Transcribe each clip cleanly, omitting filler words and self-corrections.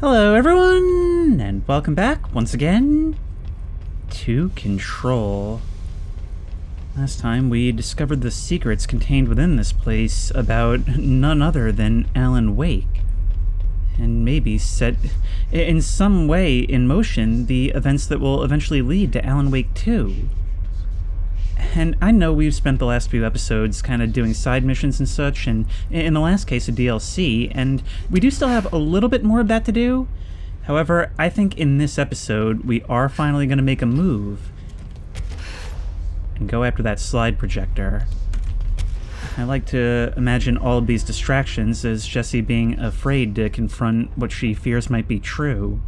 Hello everyone, and welcome back once again to Control. Last time we discovered the secrets contained within this place about none other than Alan Wake, and maybe set in some way in motion the events that will eventually lead to Alan Wake 2. And I know we've spent the last few episodes kind of doing side missions and such, and in the last case a DLC, and we do still have a little bit more of that to do. However, I think in this episode we are finally going to make a move and go after that slide projector. I like to imagine all of these distractions as Jessie being afraid to confront what she fears might be true.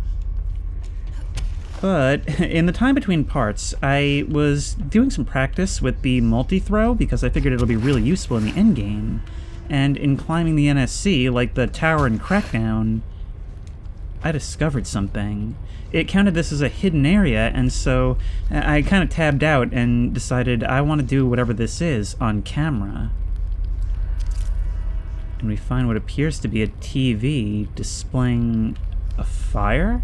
But in the time between parts, I was doing some practice with the multi-throw because I figured it'll be really useful in the endgame. And in climbing the NSC, like the tower in Crackdown, I discovered something. It counted this as a hidden area, and so I kind of tabbed out and decided I want to do whatever this is on camera. And we find what appears to be a TV displaying a fire?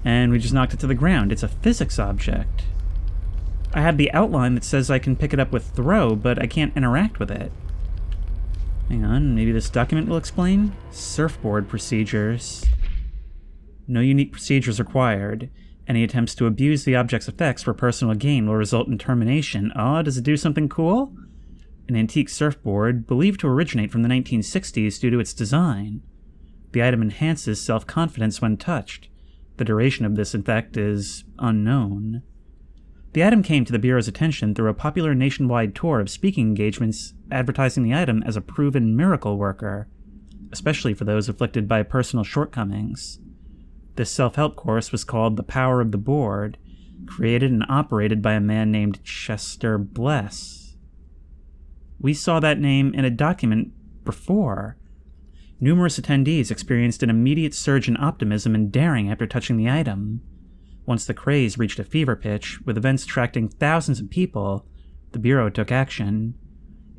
And we just knocked it to the ground. It's a physics object. I have the outline that says I can pick it up with throw, but I can't interact with it. Hang on, maybe this document will explain? Surfboard procedures. No unique procedures required. Any attempts to abuse the object's effects for personal gain will result in termination. Oh, does it do something cool? An antique surfboard, believed to originate from the 1960s due to its design. The item enhances self-confidence when touched. The duration of this effect is unknown. The item came to the Bureau's attention through a popular nationwide tour of speaking engagements advertising the item as a proven miracle worker, especially for those afflicted by personal shortcomings. This self-help course was called The Power of the Board, created and operated by a man named Chester Bless. We saw that name in a document before. Numerous attendees experienced an immediate surge in optimism and daring after touching the item. Once the craze reached a fever pitch, with events attracting thousands of people, the Bureau took action.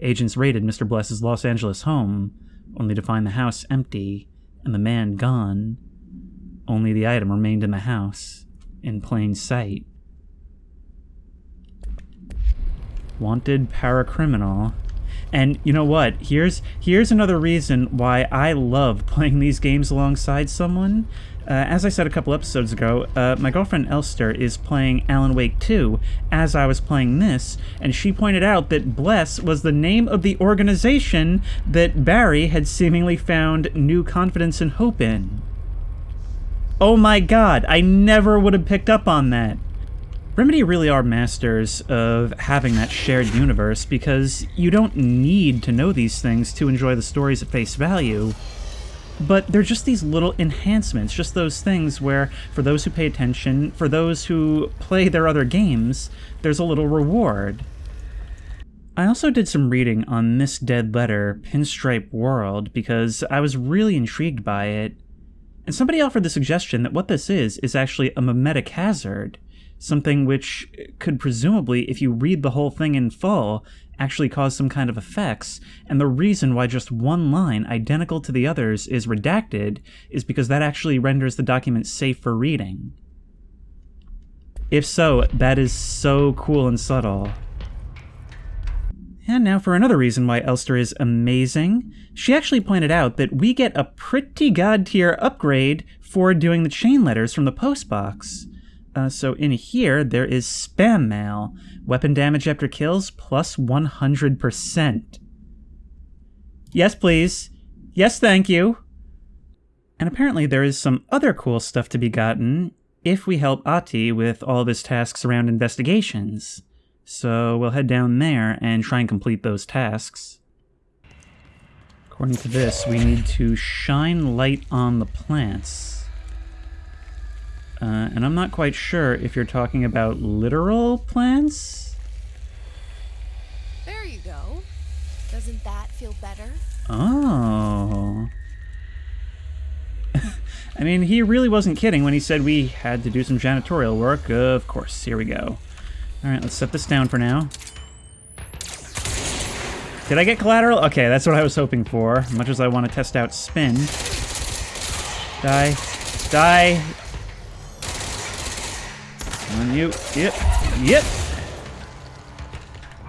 Agents raided Mr. Bless's Los Angeles home, only to find the house empty and the man gone. Only the item remained in the house, in plain sight. Wanted paracriminal. And you know what? Here's another reason why I love playing these games alongside someone. As I said a couple episodes ago, my girlfriend Elster is playing Alan Wake 2 as I was playing this, and she pointed out that Bless was the name of the organization that Barry had seemingly found new confidence and hope in. Oh my god, I never would have picked up on that. Remedy really are masters of having that shared universe because you don't need to know these things to enjoy the stories at face value. But they're just these little enhancements, just those things where, for those who pay attention, for those who play their other games, there's a little reward. I also did some reading on Miss Dead Letter, Pinstripe World, because I was really intrigued by it. And somebody offered the suggestion that what this is actually a mimetic hazard. Something which could presumably, if you read the whole thing in full, actually cause some kind of effects, and the reason why just one line identical to the others is redacted is because that actually renders the document safe for reading. If so, that is so cool and subtle. And now for another reason why Elster is amazing. She actually pointed out that we get a pretty god-tier upgrade for doing the chain letters from the postbox. So in here, there is spam mail. Weapon damage after kills plus 100%. Yes, please. Yes, thank you. And apparently there is some other cool stuff to be gotten if we help Ati with all of his tasks around investigations. So we'll head down there and try and complete those tasks. According to this, we need to shine light on the plants. And I'm not quite sure if you're talking about literal plants? There you go. Doesn't that feel better? Oh. I mean, he really wasn't kidding when he said we had to do some janitorial work. Of course, here we go. Alright, let's set this down for now. Did I get collateral? Okay, that's what I was hoping for. Much as I want to test out spin. Die. Die. Come on, you. Yep. Yep.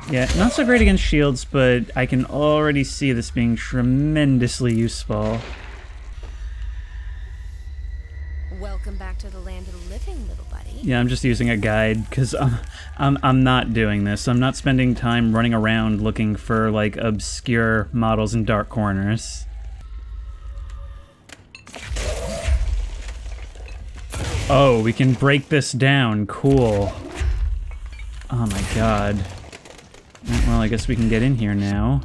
Yeah, not so great against shields, but I can already see this being tremendously useful. Welcome back to the land of the living, little buddy. Yeah, I'm just using a guide, because I'm not doing this. I'm not spending time running around looking for, like, obscure models in dark corners. Oh, we can break this down. Cool. Oh my god. Well, I guess we can get in here now.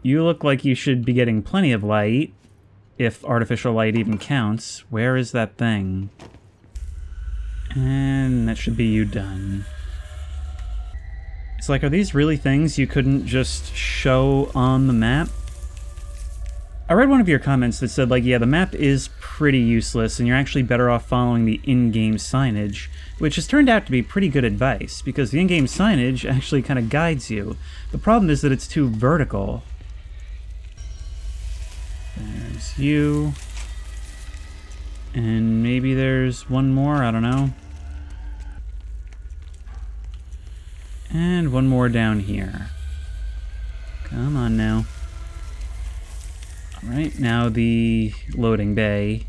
You look like you should be getting plenty of light, if artificial light even counts. Where is that thing? And that should be you done. It's like, are these really things you couldn't just show on the map? I read one of your comments that said, like, yeah, the map is pretty useless, and you're actually better off following the in-game signage, which has turned out to be pretty good advice, because the in-game signage actually kind of guides you. The problem is that it's too vertical. There's you. And maybe there's one more, I don't know. And one more down here. Come on now. Alright, now the loading bay.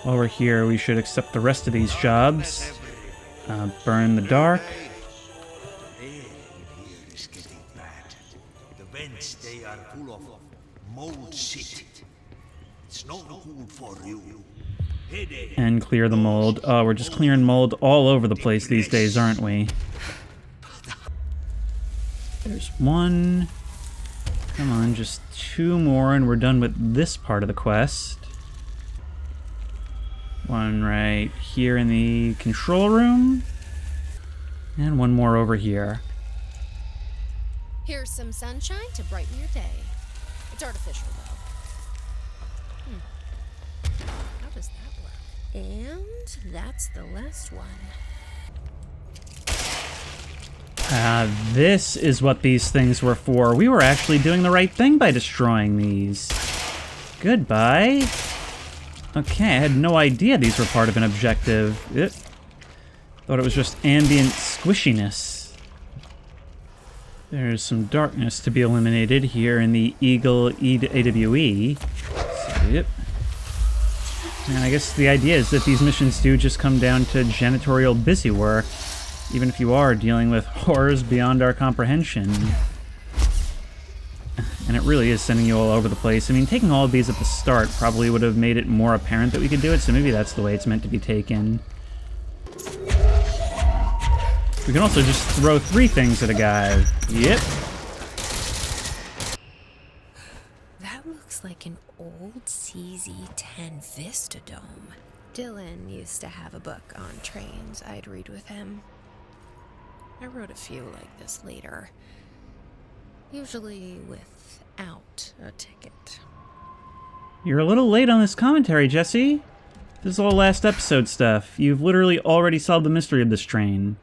While we're here, we should accept the rest of these jobs. Burn the dark. The vents, they are full of mold shit. It's not good for you. And clear the mold. Oh, we're just clearing mold all over the place these days, aren't we? There's one. Come on, just two more and we're done with this part of the quest. One right here in the control room. And one more over here. Here's some sunshine to brighten your day. It's artificial, though. How does that work? And that's the last one. This is what these things were for. We were actually doing the right thing by destroying these. Goodbye. Okay, I had no idea these were part of an objective. Thought it was just ambient squishiness. There's some darkness to be eliminated here in the Eagle AWE. So, yep. And I guess the idea is that these missions do just come down to janitorial busy work, even if you are dealing with horrors beyond our comprehension. And it really is sending you all over the place. I mean, taking all of these at the start probably would have made it more apparent that we could do it, so maybe that's the way it's meant to be taken. We can also just throw 3 things at a guy. Yep. That looks like an old CZ-10 Vista Dome. Dylan used to have a book on trains I'd read with him. I wrote a few like this later. Usually without a ticket. You're a little late on this commentary, Jesse. This is all last episode stuff. You've literally already solved the mystery of this train.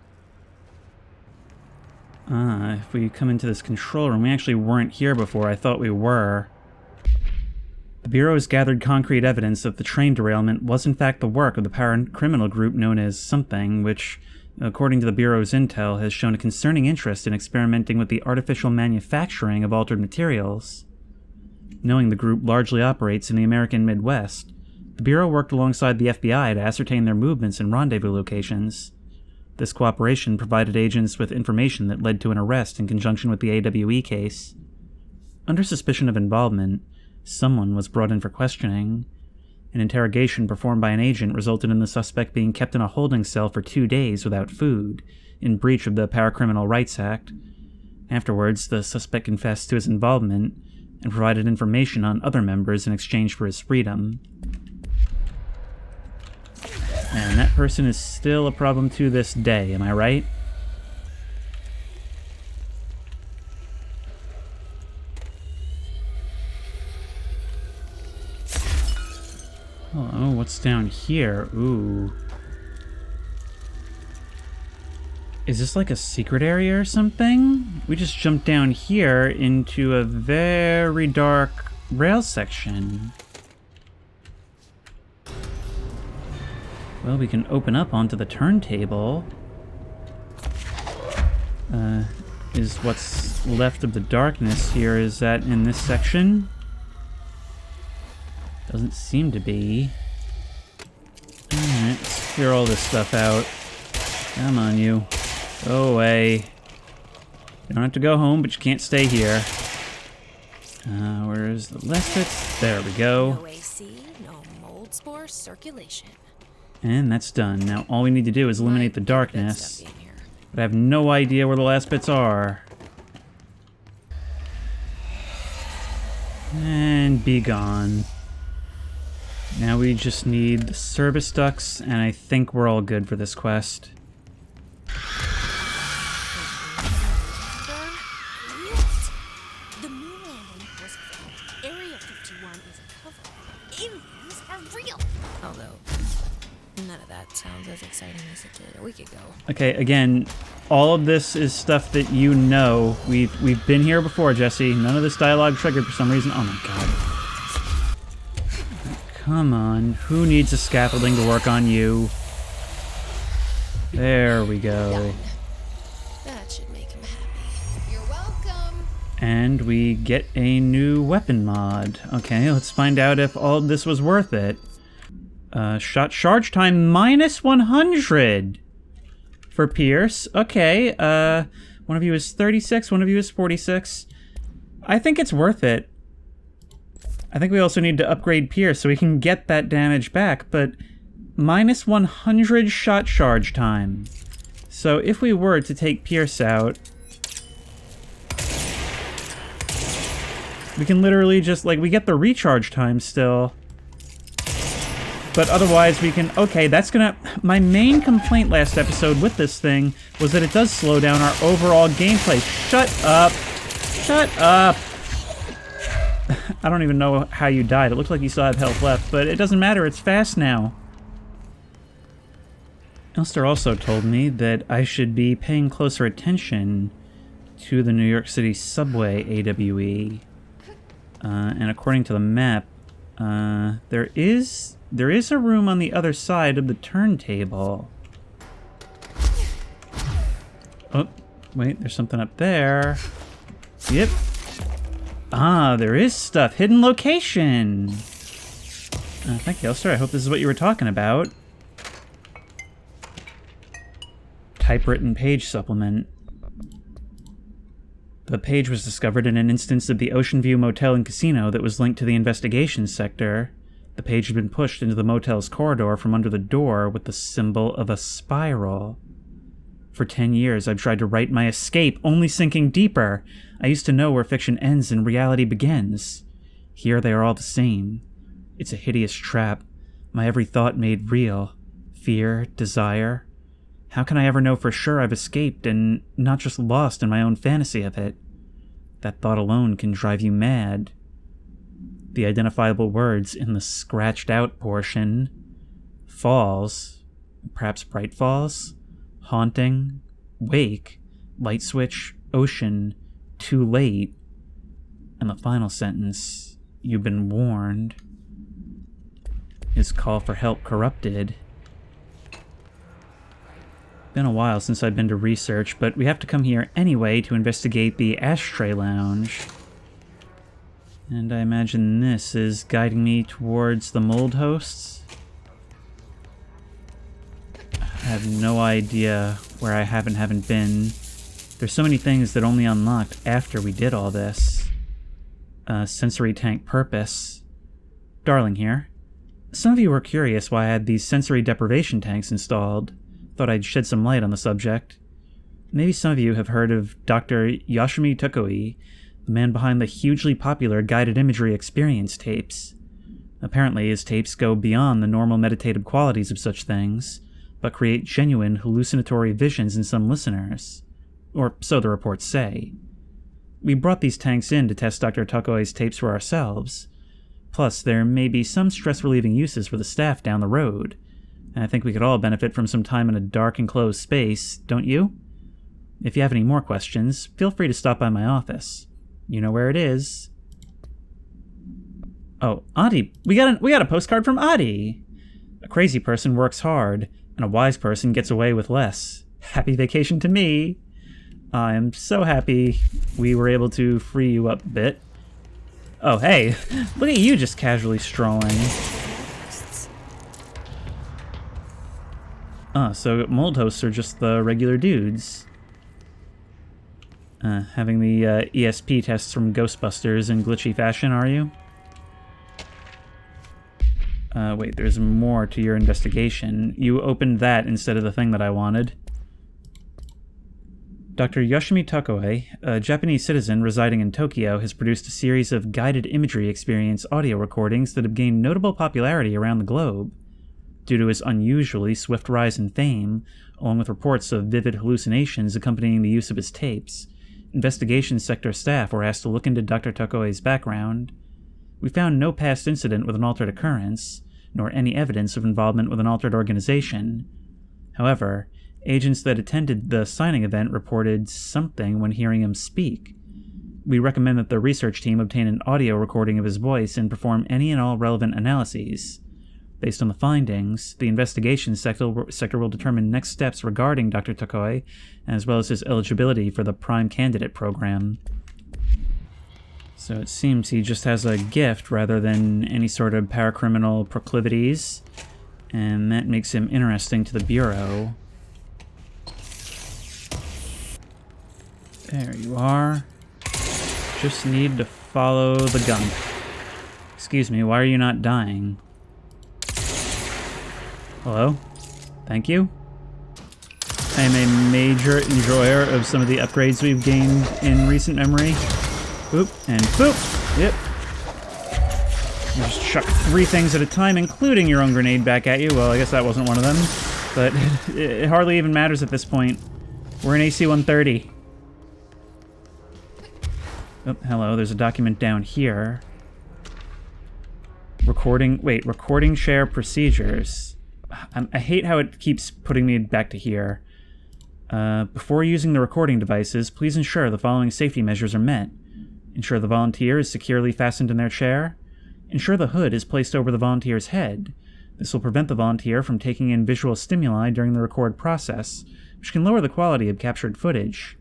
If we come into this control room, we actually weren't here before. I thought we were. The Bureau has gathered concrete evidence that the train derailment was in fact the work of the paracriminal group known as Something, which, according to the Bureau's intel, has shown a concerning interest in experimenting with the artificial manufacturing of altered materials. Knowing the group largely operates in the American Midwest, the Bureau worked alongside the FBI to ascertain their movements and rendezvous locations. This cooperation provided agents with information that led to an arrest in conjunction with the AWE case. Under suspicion of involvement, someone was brought in for questioning. An interrogation performed by an agent resulted in the suspect being kept in a holding cell for 2 days without food, in breach of the Paracriminal Rights Act. Afterwards, the suspect confessed to his involvement and provided information on other members in exchange for his freedom. And that person is still a problem to this day, am I right? Oh, what's down here? Ooh. Is this like a secret area or something? We just jumped down here into a very dark rail section. Well, we can open up onto the turntable. Is what's left of the darkness here, is that in this section? Doesn't seem to be. Alright, let's clear all this stuff out. Come on, you. Go away. You don't have to go home, but you can't stay here. Where's the last bit? There we go. No AC, no mold spore circulation. And that's done. Now all we need to do is eliminate the Good darkness. stuff in here. But I have no idea where the last bits are. And be gone. Now we just need the service ducts, and I think we're all good for this quest. The moon landing was fake. Area 51 is a cover. Aliens are real. Although, none of that sounds as exciting as it did a week ago. Okay, again, all of this is stuff that you know. We've been here before, Jesse. None of this dialogue triggered for some reason. Oh my god. Come on. Who needs a scaffolding to work on you? There we go. Done. That should make him happy. You're welcome. And we get a new weapon mod. Okay, let's find out if all of this was worth it. Shot charge time minus 100 for Pierce. Okay, one of you is 36, one of you is 46. I think it's worth it. I think we also need to upgrade Pierce so we can get that damage back, but minus 100 shot charge time. So if we were to take Pierce out, we can literally just, like, we get the recharge time still. But otherwise we can, okay, that's gonna, my main complaint last episode with this thing was that it does slow down our overall gameplay. Shut up. Shut up. I don't even know how you died. It looks like you still have health left, but it doesn't matter, it's fast now. Elster also told me that I should be paying closer attention to the New York City subway AWE. And according to the map, there is a room on the other side of the turntable. Oh, wait, there's something up there. Yep. Ah, there is stuff. Hidden location. Thank you, Elster. I hope this is what you were talking about. Typewritten page supplement. The page was discovered in an instance of the Ocean View Motel and Casino that was linked to the investigations sector. The page had been pushed into the motel's corridor from under the door with the symbol of a spiral. For 10 years, I've tried to write my escape, only sinking deeper. I used to know where fiction ends and reality begins. Here they are all the same. It's a hideous trap, my every thought made real. Fear, desire. How can I ever know for sure I've escaped and not just lost in my own fantasy of it? That thought alone can drive you mad. The identifiable words in the scratched out portion. Falls. Perhaps bright falls? Haunting. Wake. Light switch. Ocean. Too late. And the final sentence. You've been warned. His call for help corrupted. Been a while since I've been to research, but we have to come here anyway to investigate the ashtray lounge. And I imagine this is guiding me towards the mold hosts. I have no idea where I haven't been. There's so many things that only unlocked after we did all this. Sensory tank purpose. Darling here. Some of you were curious why I had these sensory deprivation tanks installed. Thought I'd shed some light on the subject. Maybe some of you have heard of Dr. Yoshimi Tokoi, the man behind the hugely popular guided imagery experience tapes. Apparently, his tapes go beyond the normal meditative qualities of such things, but create genuine hallucinatory visions in some listeners. Or so the reports say. We brought these tanks in to test Dr. Tokoi's tapes for ourselves. Plus, there may be some stress-relieving uses for the staff down the road. And I think we could all benefit from some time in a dark and closed space, don't you? If you have any more questions, feel free to stop by my office. You know where it is. Oh, Adi. We got a postcard from Adi. A crazy person works hard, and a wise person gets away with less. Happy vacation to me! I'm so happy we were able to free you up a bit. Oh, hey! Look at you just casually strolling. So mold hosts are just the regular dudes. Having the ESP tests from Ghostbusters in glitchy fashion, are you? Wait, there's more to your investigation. You opened that instead of the thing that I wanted. Dr. Yoshimi Tokoe, a Japanese citizen residing in Tokyo, has produced a series of guided imagery experience audio recordings that have gained notable popularity around the globe. Due to his unusually swift rise in fame, along with reports of vivid hallucinations accompanying the use of his tapes, investigation sector staff were asked to look into Dr. Tokoe's background. We found no past incident with an altered occurrence, nor any evidence of involvement with an altered organization. However, agents that attended the signing event reported something when hearing him speak. We recommend that the research team obtain an audio recording of his voice and perform any and all relevant analyses. Based on the findings, the investigation sector will determine next steps regarding Dr. Tokoe, as well as his eligibility for the Prime Candidate program. So it seems he just has a gift rather than any sort of paracriminal proclivities, and that makes him interesting to the Bureau. There you are. Just need to follow the gun. Excuse me, why are you not dying? Hello? Thank you. I am a major enjoyer of some of the upgrades we've gained in recent memory. Boop, and boop! Yep. You just chuck 3 things at a time, including your own grenade back at you. Well, I guess that wasn't one of them. But it hardly even matters at this point. We're in AC-130. Oh, hello, there's a document down here. Recording share procedures. I hate how it keeps putting me back to here. Before using the recording devices, please ensure the following safety measures are met. Ensure the volunteer is securely fastened in their chair. Ensure the hood is placed over the volunteer's head. This will prevent the volunteer from taking in visual stimuli during the record process, which can lower the quality of captured footage.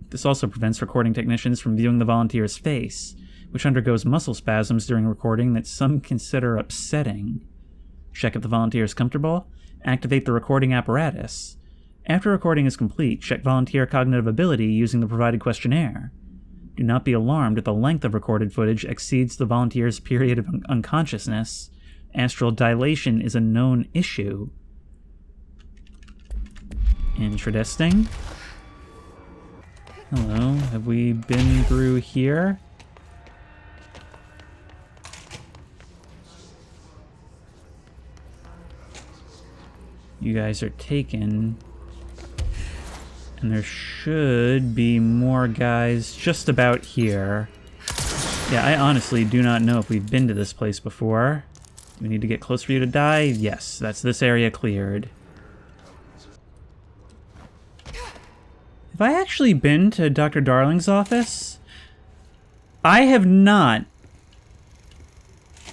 This also prevents recording technicians from viewing the volunteer's face, which undergoes muscle spasms during recording that some consider upsetting. Check if the volunteer is comfortable. Activate the recording apparatus. After recording is complete, check volunteer cognitive ability using the provided questionnaire. Do not be alarmed if the length of recorded footage exceeds the volunteer's period of unconsciousness. Astral dilation is a known issue. Interesting. Hello, have we been through here? You guys are taken. And there should be more guys just about here. Yeah, I honestly do not know if we've been to this place before. We need to get close for you to die? Yes, that's this area cleared. Have I actually been to Dr. Darling's office? I have not.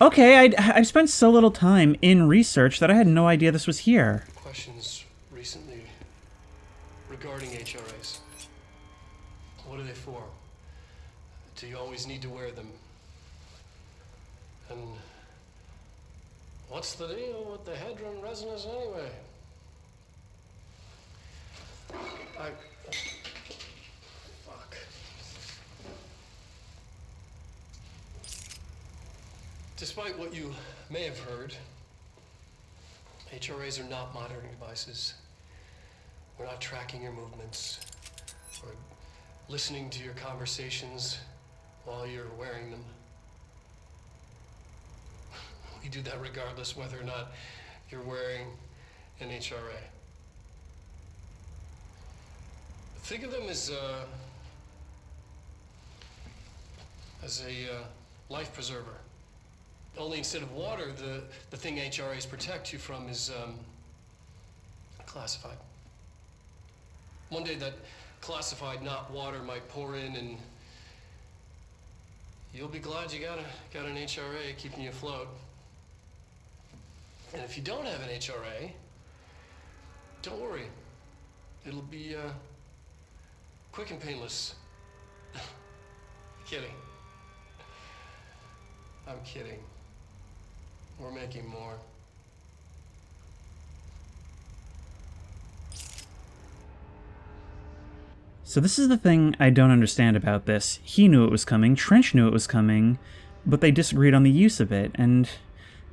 Okay, I've spent so little time in research that I had no idea this was here. Questions recently regarding HRAs. What are they for? Do you always need to wear them? And what's the deal with the Hedron resonance anyway? Fuck. Despite what you may have heard, HRAs are not monitoring devices. We're not tracking your movements or listening to your conversations while you're wearing them. We do that regardless whether or not you're wearing an HRA. Think of them as a life preserver. Only instead of water, the thing HRAs protect you from is classified. One day that classified, not water, might pour in, and you'll be glad you got an HRA keeping you afloat. And if you don't have an HRA, don't worry. It'll be quick and painless. Kidding. I'm kidding. We're making more. So this is the thing I don't understand about this. He knew it was coming, Trench knew it was coming, but they disagreed on the use of it, and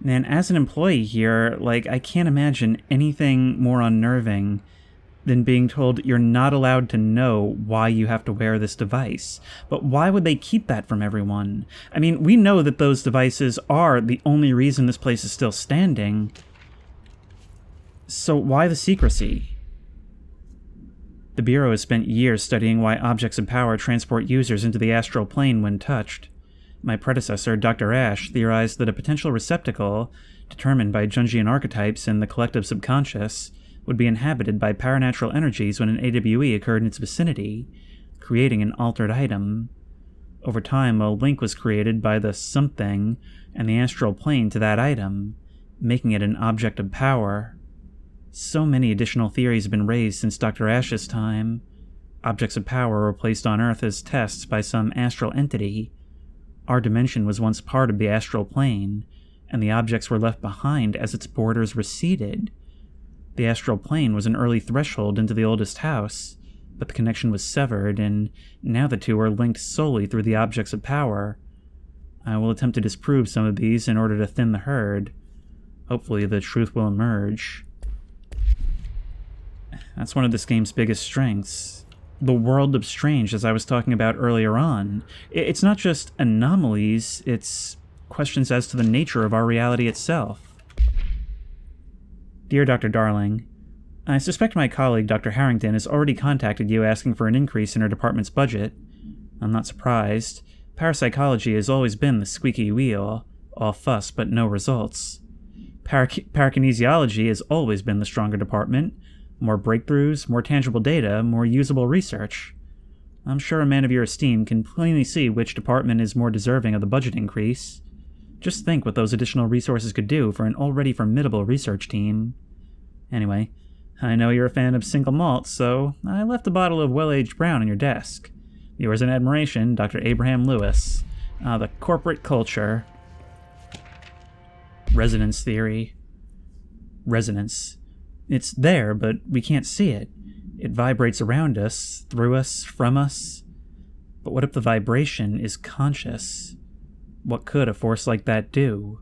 man, as an employee here, like, I can't imagine anything more unnerving than being told you're not allowed to know why you have to wear this device. But why would they keep that from everyone? I mean, we know that those devices are the only reason this place is still standing. So why the secrecy? The Bureau has spent years studying why objects of power transport users into the astral plane when touched. My predecessor, Dr. Ash, theorized that a potential receptacle, determined by Jungian archetypes and the collective subconscious, would be inhabited by paranatural energies when an AWE occurred in its vicinity, creating an altered item. Over time, a link was created by the something and the astral plane to that item, making it an object of power. So many additional theories have been raised since Dr. Ash's time. Objects of power were placed on Earth as tests by some astral entity. Our dimension was once part of the astral plane, and the objects were left behind as its borders receded. The astral plane was an early threshold into the oldest house, but the connection was severed, and now the two are linked solely through the objects of power. I will attempt to disprove some of these in order to thin the herd. Hopefully the truth will emerge. That's one of this game's biggest strengths. The world of strange, as I was talking about earlier on. It's not just anomalies, it's questions as to the nature of our reality itself. Dear Dr. Darling, I suspect my colleague Dr. Harrington has already contacted you asking for an increase in her department's budget. I'm not surprised. Parapsychology has always been the squeaky wheel, all fuss but no results. Parakinesiology has always been the stronger department. More breakthroughs, more tangible data, more usable research. I'm sure a man of your esteem can plainly see which department is more deserving of the budget increase. Just think what those additional resources could do for an already formidable research team. Anyway, I know you're a fan of single malt, so I left a bottle of well-aged brown on your desk. Yours in admiration, Dr. Abraham Lewis. The corporate culture. Resonance theory. Resonance. It's there, but we can't see it. It vibrates around us, through us, from us. But what if the vibration is conscious? What could a force like that do?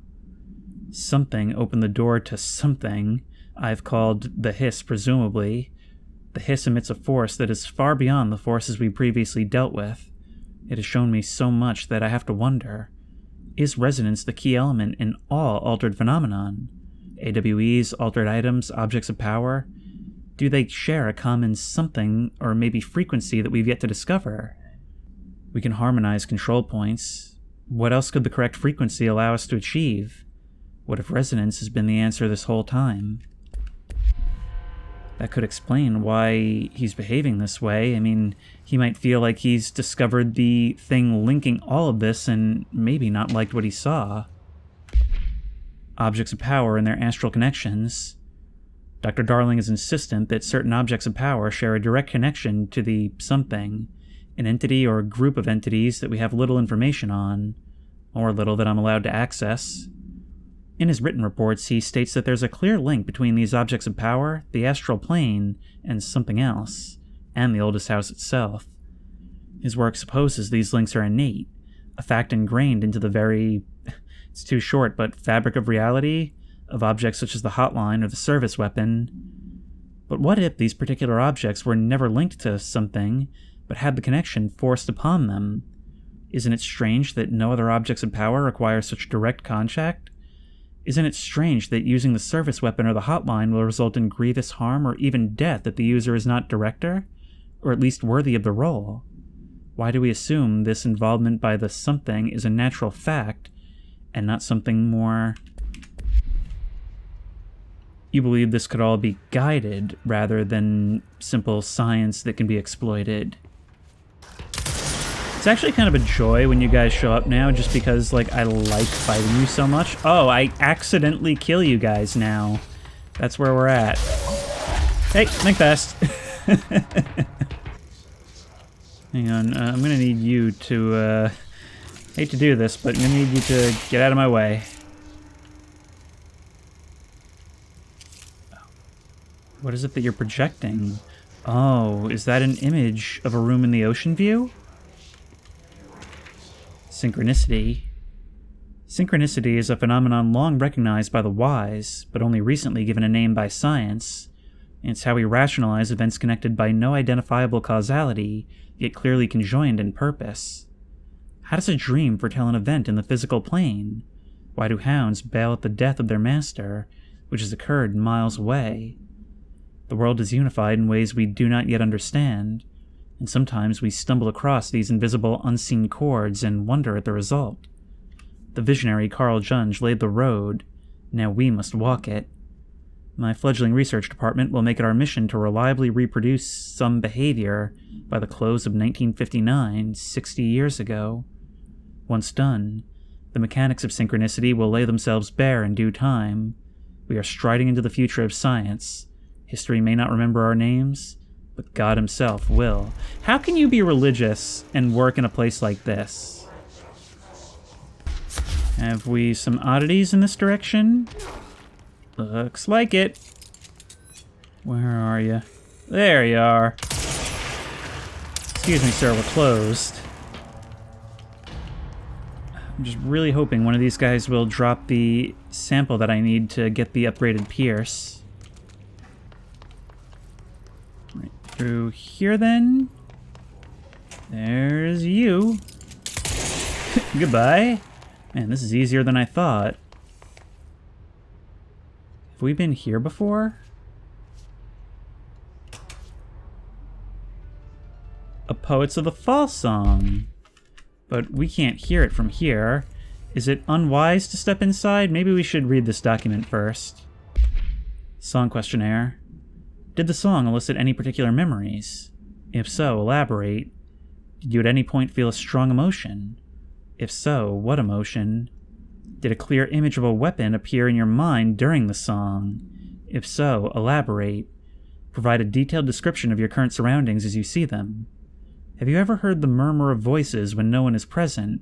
Something opened the door to something I've called the hiss, presumably. The hiss emits a force that is far beyond the forces we previously dealt with. It has shown me so much that I have to wonder, is resonance the key element in all altered phenomenon? AWEs, altered items, objects of power? Do they share a common something, or maybe frequency that we've yet to discover? We can harmonize control points. What else could the correct frequency allow us to achieve? What if resonance has been the answer this whole time? That could explain why he's behaving this way. I mean, he might feel like he's discovered the thing linking all of this and maybe not liked what he saw. Objects of power and their astral connections. Dr. Darling is insistent that certain objects of power share a direct connection to the something, an entity or a group of entities that we have little information on, or little that I'm allowed to access. In his written reports, he states that there's a clear link between these objects of power, the astral plane, and something else, and the oldest house itself. His work supposes these links are innate, a fact ingrained into the very... it's too short, but fabric of reality, of objects such as the hotline or the service weapon. But what if these particular objects were never linked to something, but had the connection forced upon them? Isn't it strange that no other objects of power require such direct contact? Isn't it strange that using the service weapon or the hotline will result in grievous harm or even death if the user is not director, or at least worthy of the role? Why do we assume this involvement by the something is a natural fact, and not something more... You believe this could all be guided, rather than simple science that can be exploited. It's actually kind of a joy when you guys show up now, just because, like, I like fighting you so much. Oh, I accidentally kill you guys now. That's where we're at. Hey, think fast. Hang on, I'm gonna need you to, hate to do this, but I'm gonna need you to get out of my way. What is it that you're projecting? Oh, is that an image of a room in the ocean view? Synchronicity. Synchronicity is a phenomenon long recognized by the wise, but only recently given a name by science. It's how we rationalize events connected by no identifiable causality, yet clearly conjoined in purpose. How does a dream foretell an event in the physical plane? Why do hounds bail at the death of their master, which has occurred miles away? The world is unified in ways we do not yet understand, and sometimes we stumble across these invisible, unseen chords and wonder at the result. The visionary Carl Jung laid the road, now we must walk it. My fledgling research department will make it our mission to reliably reproduce some behavior by the close of 1959, 60 years ago. Once done, the mechanics of synchronicity will lay themselves bare in due time. We are striding into the future of science. History may not remember our names, but God himself will. How can you be religious and work in a place like this? Have we some oddities in this direction? Looks like it. Where are you? There you are. Excuse me, sir, we're closed. I'm just really hoping one of these guys will drop the sample that I need to get the upgraded Pierce. Right through here, then. There's you. Goodbye. Man, this is easier than I thought. Have we been here before? A Poets of the Fall song. But we can't hear it from here. Is it unwise to step inside? Maybe we should read this document first. Song questionnaire. Did the song elicit any particular memories? If so, elaborate. Did you at any point feel a strong emotion? If so, what emotion? Did a clear image of a weapon appear in your mind during the song? If so, elaborate. Provide a detailed description of your current surroundings as you see them. Have you ever heard the murmur of voices when no one is present?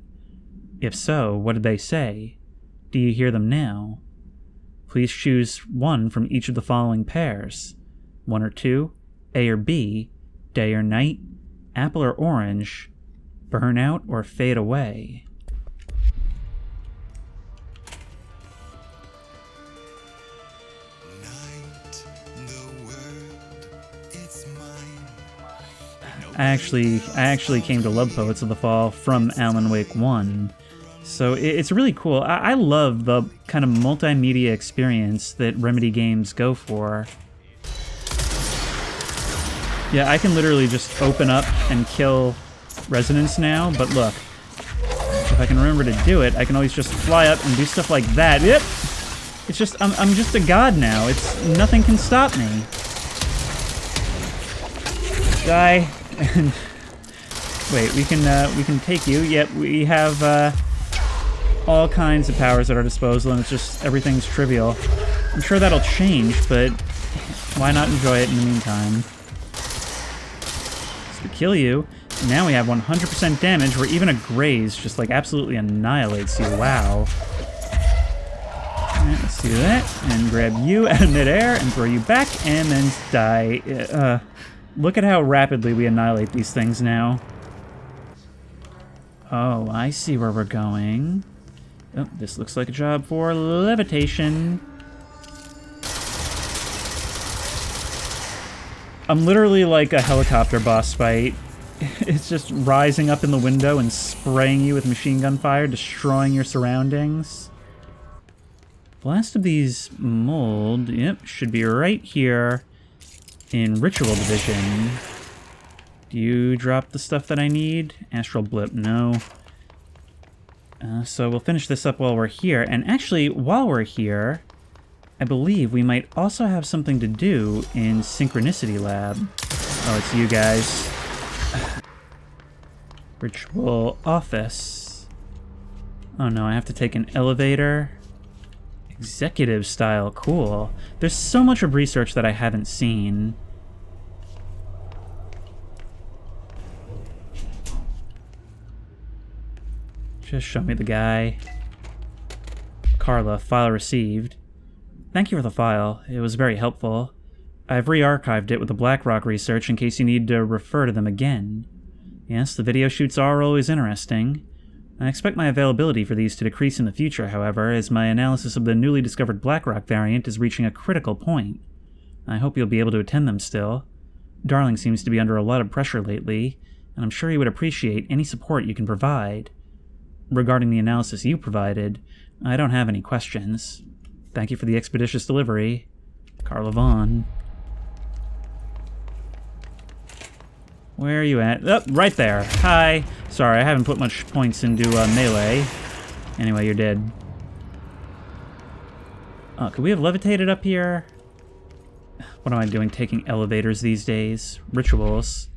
If so, what did they say? Do you hear them now? Please choose one from each of the following pairs. 1 or 2, A or B, day or night, apple or orange, burn out or fade away. I actually came to love Poets of the Fall from Alan Wake 1. So it's really cool. I love the kind of multimedia experience that Remedy games go for. Yeah, I can literally just open up and kill residents now, but look. If I can remember to do it, I can always just fly up and do stuff like that. Yep! It's just, I'm just a god now. Nothing can stop me. Die. And wait, we can take you. Yep, we have all kinds of powers at our disposal, and it's just everything's trivial. I'm sure that'll change, but why not enjoy it in the meantime? So to kill you, now we have 100% damage, where even a graze just like absolutely annihilates you. Wow. Alright, let's do that, and grab you out of midair and throw you back, and then die. Look at how rapidly we annihilate these things now. Oh, I see where we're going. Oh, this looks like a job for levitation. I'm literally like a helicopter boss fight. It's just rising up in the window and spraying you with machine gun fire, destroying your surroundings. The last of these mold, yep, should be right here. In Ritual Division. Do you drop the stuff that I need? Astral Blip, no. So we'll finish this up while we're here. And actually, while we're here, I believe we might also have something to do in Synchronicity Lab. Oh, it's you guys. Ritual office. Oh no, I have to take an elevator. Executive style, cool. There's so much of research that I haven't seen. Just show me the guy. Carla, file received. Thank you for the file. It was very helpful. I've re-archived it with the BlackRock research in case you need to refer to them again. Yes, the video shoots are always interesting. I expect my availability for these to decrease in the future, however, as my analysis of the newly discovered BlackRock variant is reaching a critical point. I hope you'll be able to attend them still. Darling seems to be under a lot of pressure lately, and I'm sure he would appreciate any support you can provide. Regarding the analysis you provided, I don't have any questions. Thank you for the expeditious delivery. Carla Vaughn. Where are you at? Oh, right there. Hi. Sorry, I haven't put much points into melee. Anyway, you're dead. Oh, could we have levitated up here? What am I doing taking elevators these days? Rituals.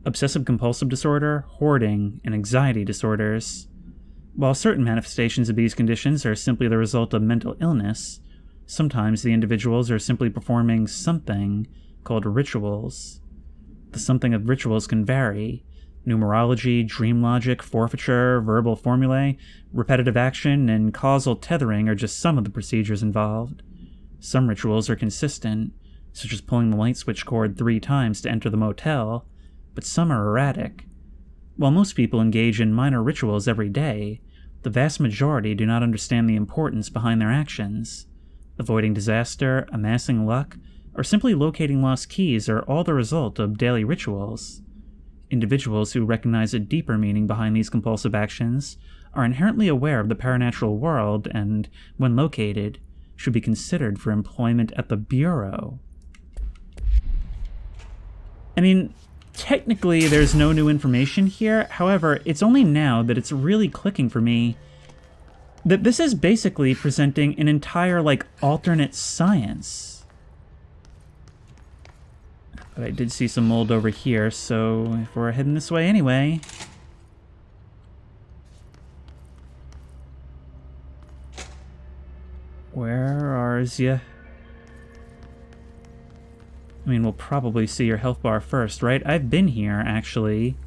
Obsessive-compulsive disorder, hoarding, and anxiety disorders. While certain manifestations of these conditions are simply the result of mental illness, sometimes the individuals are simply performing something called rituals. The something of rituals can vary. Numerology, dream logic, forfeiture, verbal formulae, repetitive action, and causal tethering are just some of the procedures involved. Some rituals are consistent, such as pulling the light switch cord 3 times to enter the motel, but some are erratic. While most people engage in minor rituals every day, the vast majority do not understand the importance behind their actions. Avoiding disaster, amassing luck, or simply locating lost keys are all the result of daily rituals. Individuals who recognize a deeper meaning behind these compulsive actions are inherently aware of the paranatural world and, when located, should be considered for employment at the Bureau. I mean, technically there's no new information here, however, it's only now that it's really clicking for me that this is basically presenting an entire, alternate science. But I did see some mold over here, so if we're heading this way anyway... Where are ya? I mean, we'll probably see your health bar first, right? I've been here, actually.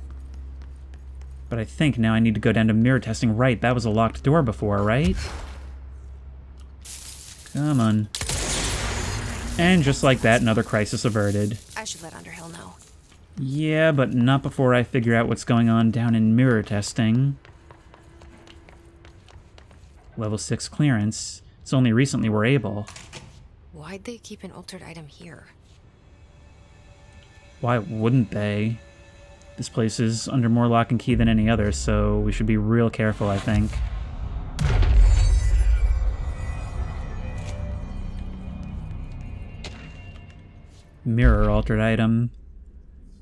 But I think now I need to go down to mirror testing. Right, that was a locked door before, right? Come on. And just like that, another crisis averted. I should let Underhill know. Yeah, but not before I figure out what's going on down in mirror testing. Level 6 clearance. It's only recently we're able. Why'd they keep an altered item here? Why wouldn't they? This place is under more lock and key than any other, so we should be real careful, I think. Mirror altered item.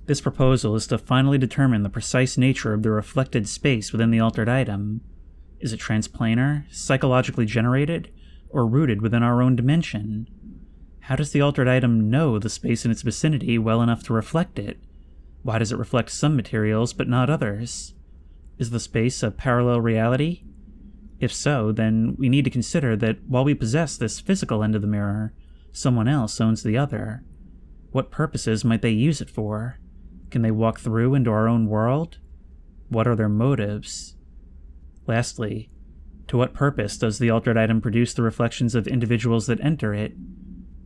This proposal is to finally determine the precise nature of the reflected space within the altered item. Is it transplanar, psychologically generated, or rooted within our own dimension? How does the altered item know the space in its vicinity well enough to reflect it? Why does it reflect some materials but not others? Is the space a parallel reality? If so, then we need to consider that while we possess this physical end of the mirror, someone else owns the other. What purposes might they use it for? Can they walk through into our own world? What are their motives? Lastly, to what purpose does the altered item produce the reflections of individuals that enter it?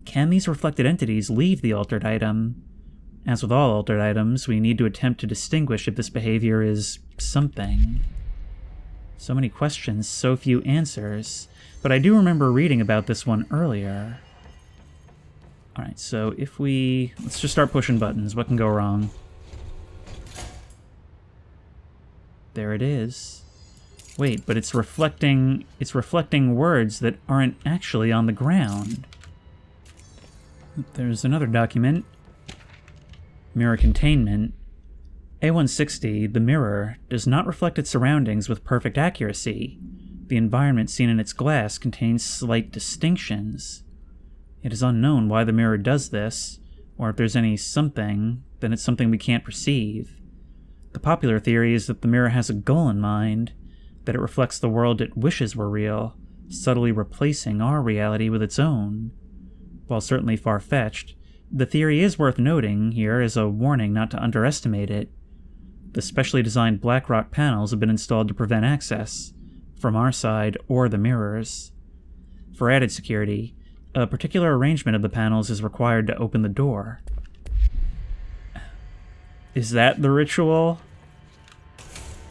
Can these reflected entities leave the altered item? As with all altered items, we need to attempt to distinguish if this behavior is something. So many questions, so few answers, but I do remember reading about this one earlier. Alright, so if let's just start pushing buttons. What can go wrong? There it is. Wait, but it's reflecting words that aren't actually on the ground. There's another document. Mirror containment. A160, the mirror, does not reflect its surroundings with perfect accuracy. The environment seen in its glass contains slight distinctions. It is unknown why the mirror does this, or if there's any something, then it's something we can't perceive. The popular theory is that the mirror has a goal in mind, that it reflects the world it wishes were real, subtly replacing our reality with its own. While certainly far-fetched, the theory is worth noting here as a warning not to underestimate it. The specially designed black rock panels have been installed to prevent access, from our side or the mirrors. For added security, a particular arrangement of the panels is required to open the door. Is that the ritual?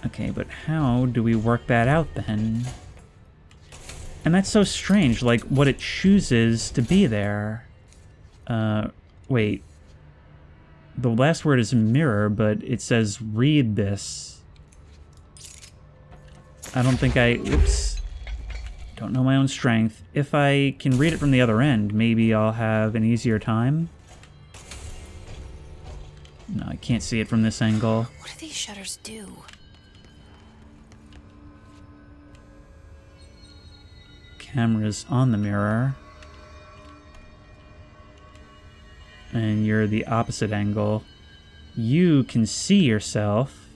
Okay, but how do we work that out then? And that's so strange, like what it chooses to be there. Wait. The last word is mirror, but it says read this. I don't think oops. Don't know my own strength. If I can read it from the other end, maybe I'll have an easier time. No, I can't see it from this angle. What do these shutters do? Camera's on the mirror. And you're the opposite angle. You can see yourself.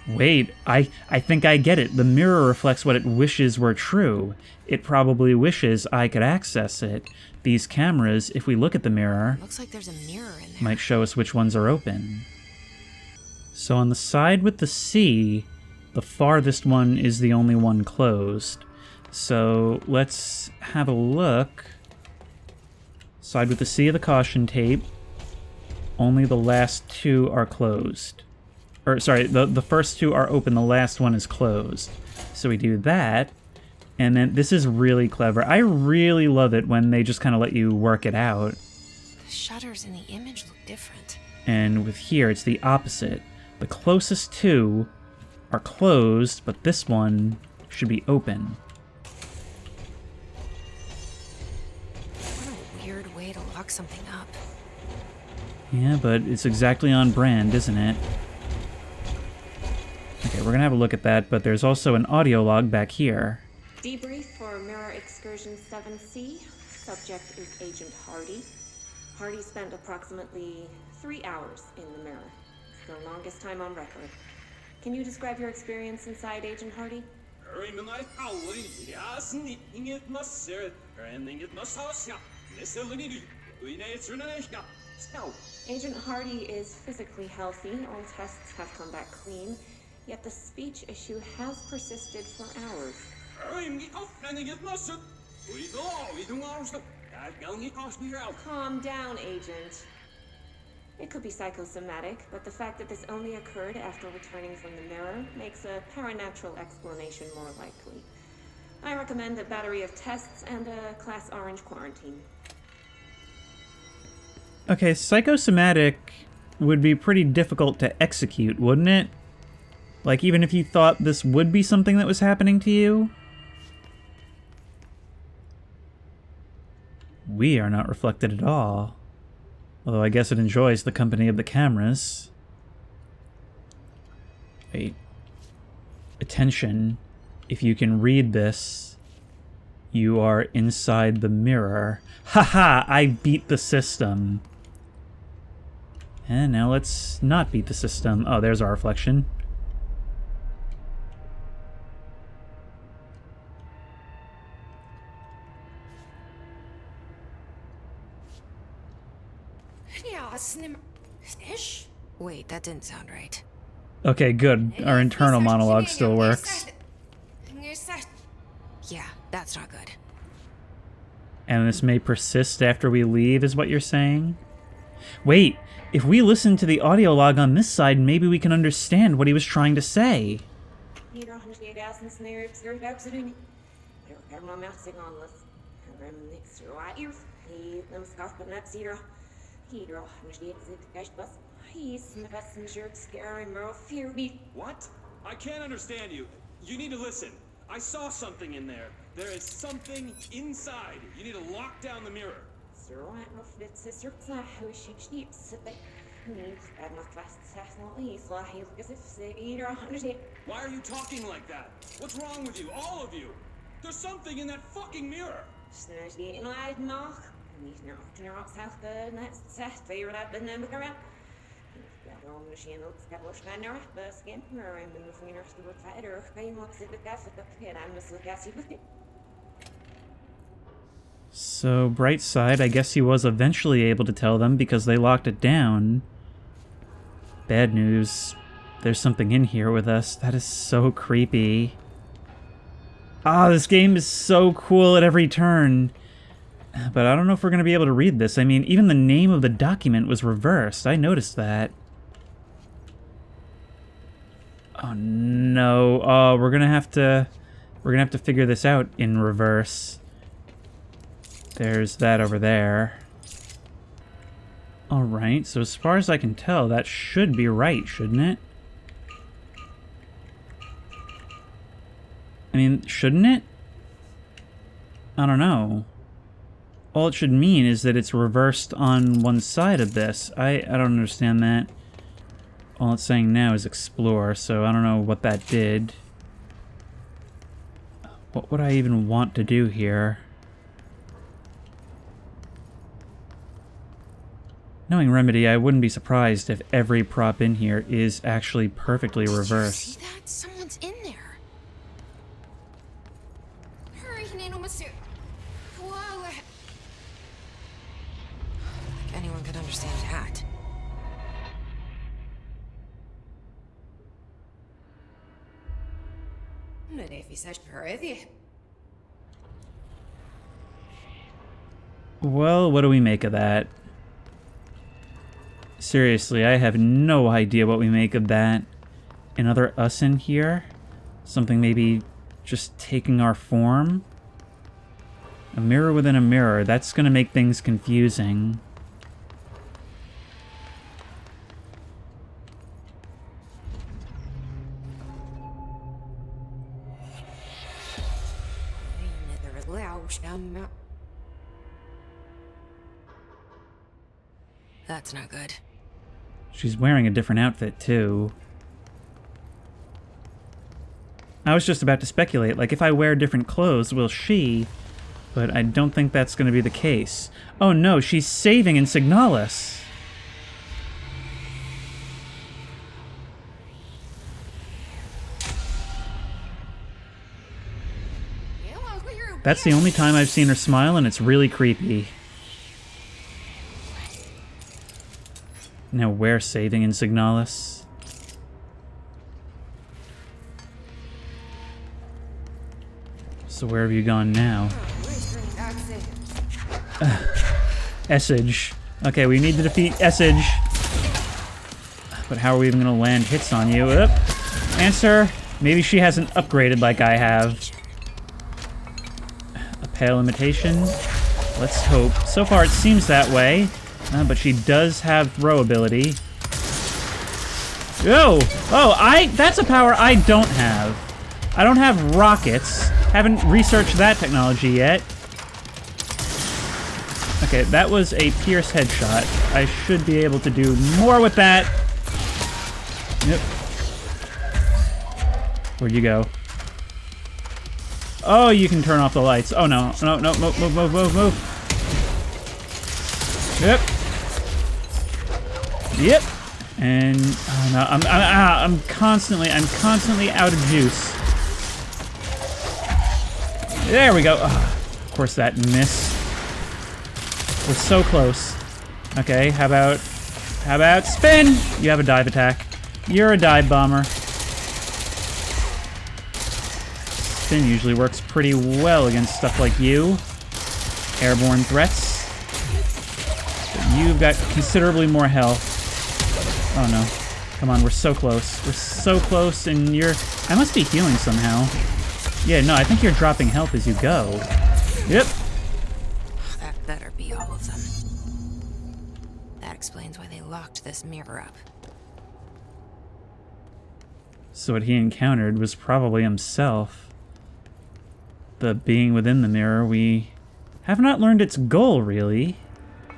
Wait, I think I get it. The mirror reflects what it wishes were true. It probably wishes I could access it. These cameras, if we look at the mirror, Looks like there's a mirror in there. might show us which ones are open. So on the side with the C, the farthest one is the only one closed. So let's have a look. Side with the C of the caution tape. Only the last two are closed. Or, sorry, the first two are open, the last one is closed. So we do that, and then this is really clever. I really love it when they just kind of let you work it out. The shutters in the image look different. And with here, it's the opposite. The closest two are closed, but this one should be open. What a weird way to lock something up. Yeah, but it's exactly on brand, isn't it? Okay, we're gonna have a look at that, but there's also an audio log back here. Debrief for Mirror Excursion 7C. Subject is Agent Hardy. Hardy spent approximately 3 hours in the mirror. It's the longest time on record. Can you describe your experience inside, Agent Hardy? Agent Hardy is physically healthy. All tests have come back clean. Yet the speech issue has persisted for hours. Calm down, Agent. It could be psychosomatic, but the fact that this only occurred after returning from the mirror makes a paranatural explanation more likely. I recommend a battery of tests and a Class Orange quarantine. Okay, psychosomatic would be pretty difficult to execute, wouldn't it? Like, even if you thought this would be something that was happening to you? We are not reflected at all. Although I guess it enjoys the company of the cameras. Wait. Attention. If you can read this, you are inside the mirror. Haha! I beat the system. And now let's not beat the system. Oh, there's our reflection. Wait, that didn't sound right. Okay, good. Our internal monologue still works. Yeah, that's not good. And this may persist after we leave, is what you're saying? Wait, if we listen to the audio log on this side, maybe we can understand what he was trying to say. What? I can't understand you. You need to listen. I saw something in there. There is something inside. You need to lock down the mirror. Why are you talking like that? What's wrong with you? All of you? There's something in that fucking mirror. So, bright side, I guess he was eventually able to tell them because they locked it down. Bad news. There's something in here with us. That is so creepy. Ah, this game is so cool at every turn. But I don't know if we're going to be able to read this. I mean, even the name of the document was reversed. I noticed that. Oh no. Oh, we're going to have to figure this out in reverse. There's that over there. Alright, so as far as I can tell, that should be right, shouldn't it? I mean, shouldn't it? I don't know. All it should mean is that it's reversed on one side of this. I don't understand that. All it's saying now is explore, so I don't know what that did. What would I even want to do here? Knowing Remedy, I wouldn't be surprised if every prop in here is actually perfectly reversed. See that? Someone's in there. Hurry, Nanomasu. Whoa. Like anyone could understand that. Well, what do we make of that? Seriously, I have no idea what we make of that. Another us in here? Something maybe just taking our form? A mirror within a mirror. That's gonna make things confusing. That's not good. She's wearing a different outfit, too. I was just about to speculate, like, if I wear different clothes, will she? But I don't think that's going to be the case. Oh no, she's saving in Signalis! That's the only time I've seen her smile, and it's really creepy. Now we're saving in Signalis. So where have you gone now? Essage. Okay, we need to defeat Essage. But how are we even going to land hits on you? Answer. Maybe she hasn't upgraded like I have. A pale imitation. Let's hope. So far it seems that way. But she does have throw ability. That's a power I don't have. I don't have rockets. Haven't researched that technology yet. Okay, that was a pierce headshot. I should be able to do more with that. Yep. Where'd you go? Oh, you can turn off the lights. Oh no, no, move. Yep. And oh no, I'm constantly out of juice. There we go. Of course that missed. We're so close. Okay, how about spin? You have a dive attack. You're a dive bomber. Spin usually works pretty well against stuff like you. Airborne threats. But you've got considerably more health. Oh no. Come on, we're so close. We're so close, and you're... I must be healing somehow. Yeah, no, I think you're dropping health as you go. Yep. That better be all of them. That explains why they locked this mirror up. So what he encountered was probably himself. The being within the mirror. We have not learned its goal, really. I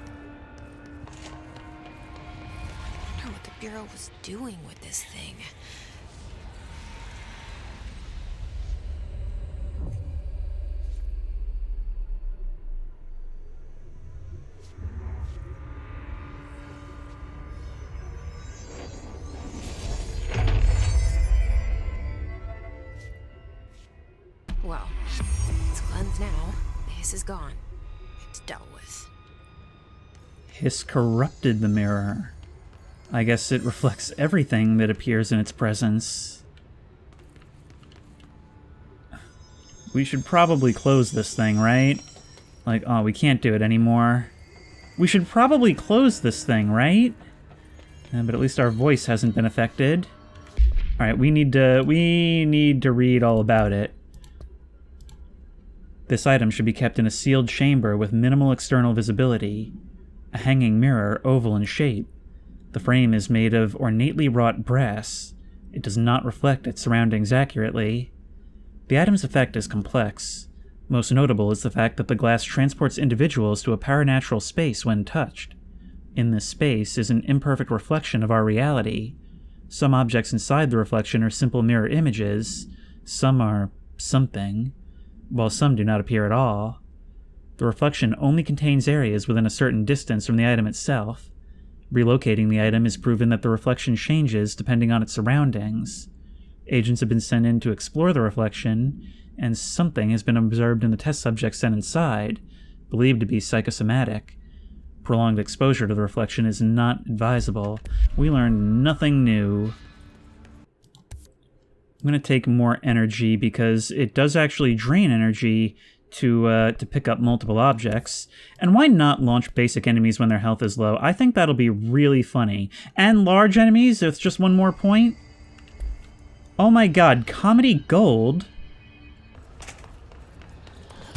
wonder what the Bureau was doing with this thing. Hiss is gone. It's dealt with. Hiss corrupted the mirror. I guess it reflects everything that appears in its presence. We should probably close this thing, right? Like, oh, we can't do it anymore. We should probably close this thing, right? But at least our voice hasn't been affected. Alright, we need to read all about it. This item should be kept in a sealed chamber with minimal external visibility. A hanging mirror, oval in shape. The frame is made of ornately wrought brass. It does not reflect its surroundings accurately. The item's effect is complex. Most notable is the fact that the glass transports individuals to a paranatural space when touched. In this space is an imperfect reflection of our reality. Some objects inside the reflection are simple mirror images, some are something, while some do not appear at all. The reflection only contains areas within a certain distance from the item itself. Relocating the item has proven that the reflection changes depending on its surroundings. Agents have been sent in to explore the reflection, and something has been observed in the test subjects sent inside, believed to be psychosomatic. Prolonged exposure to the reflection is not advisable. We learned nothing new. I'm going to take more energy because it does actually drain energy to pick up multiple objects. And why not launch basic enemies when their health is low? I think that'll be really funny. And large enemies with just one more point. Oh my god, comedy gold.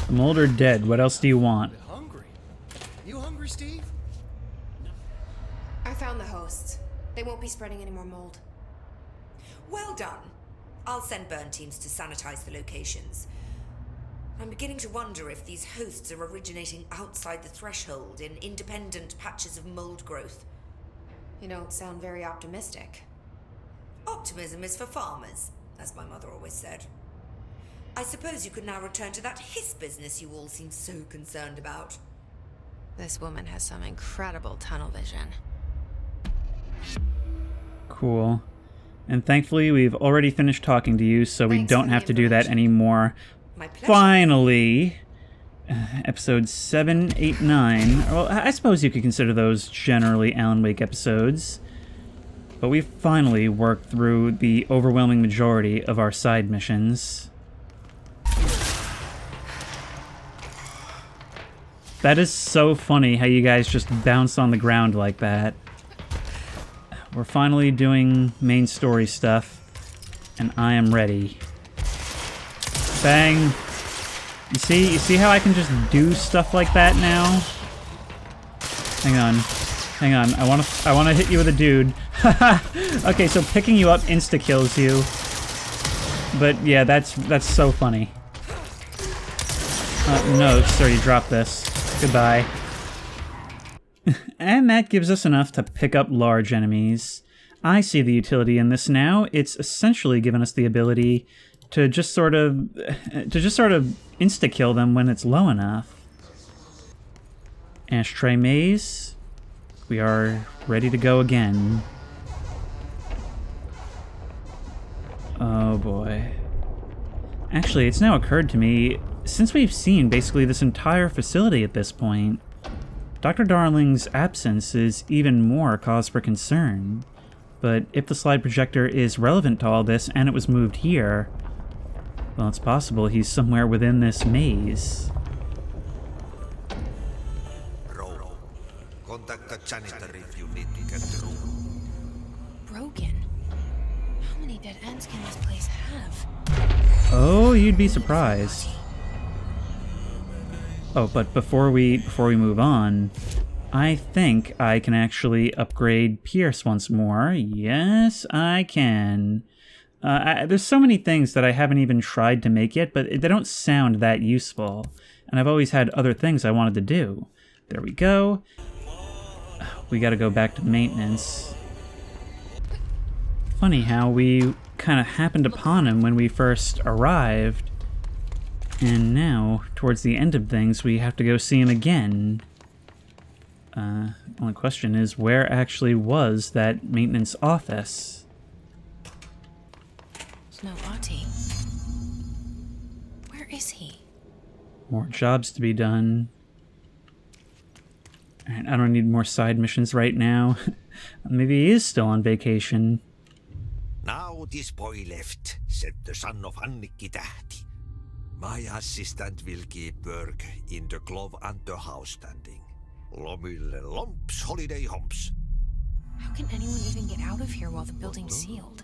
The mold are dead. What else do you want? Hungry? You hungry, Steve? I found the hosts. They won't be spreading any more mold. Well done. I'll send burn teams to sanitize the locations. I'm beginning to wonder if these hosts are originating outside the threshold in independent patches of mold growth. You don't sound very optimistic. Optimism is for farmers, as my mother always said. I suppose you could now return to that hiss business you all seem so concerned about. This woman has some incredible tunnel vision. Cool. And thankfully, we've already finished talking to you, so we Thanks don't for the have to do that information. anymore. My pleasure. Finally, episodes 7, 8, 9. Well, I suppose you could consider those generally Alan Wake episodes. But we finally worked through the overwhelming majority of our side missions. That is so funny how you guys just bounce on the ground like that. We're finally doing main story stuff, and I am ready. Bang! You see how I can just do stuff like that now? Hang on. I wanna hit you with a dude. Okay, so picking you up insta kills you. But yeah, that's so funny. No, sir, you dropped this. Goodbye. And that gives us enough to pick up large enemies. I see the utility in this now. It's essentially given us the ability to just sort of insta-kill them when it's low enough. Ashtray maze. We are ready to go again. Oh boy. Actually, it's now occurred to me, since we've seen basically this entire facility at this point, Dr. Darling's absence is even more cause for concern. But if the slide projector is relevant to all this and it was moved here, well, it's possible he's somewhere within this maze. Bro, contact the janitor if you need to get through. Broken? How many dead ends can this place have? Oh, you'd be surprised. Oh, but before we move on, I think I can actually upgrade Pierce once more. Yes, I can. There's so many things that I haven't even tried to make yet, but they don't sound that useful. And I've always had other things I wanted to do. There we go. We gotta go back to maintenance. Funny how we kind of happened upon him when we first arrived. And now, towards the end of things, we have to go see him again. Only question is, where actually was that maintenance office? There's no Lottie. Where is he? More jobs to be done. Alright, I don't need more side missions right now. Maybe he is still on vacation. Now this boy left, said the son of Annikki Tähti. My assistant will keep work in the glove and the house standing. Lomille lomps, holiday humps. How can anyone even get out of here while the building's sealed?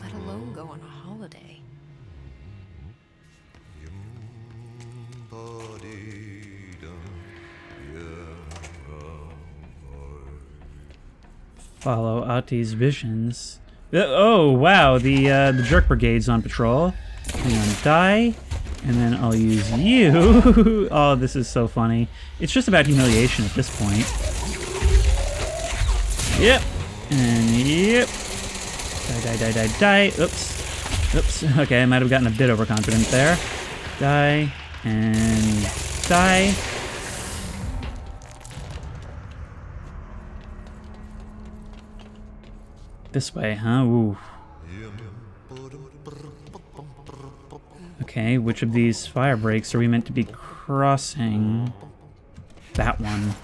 Let alone go on a holiday. Follow Ati's visions. Oh wow, the jerk brigade's on patrol. Hang on, die, and then I'll use you. Oh, this is so funny. It's just about humiliation at this point. Yep, and yep. Die. Oops. Okay, I might have gotten a bit overconfident there. Die, and die. This way, huh? Ooh. Okay, which of these fire breaks are we meant to be crossing? That one.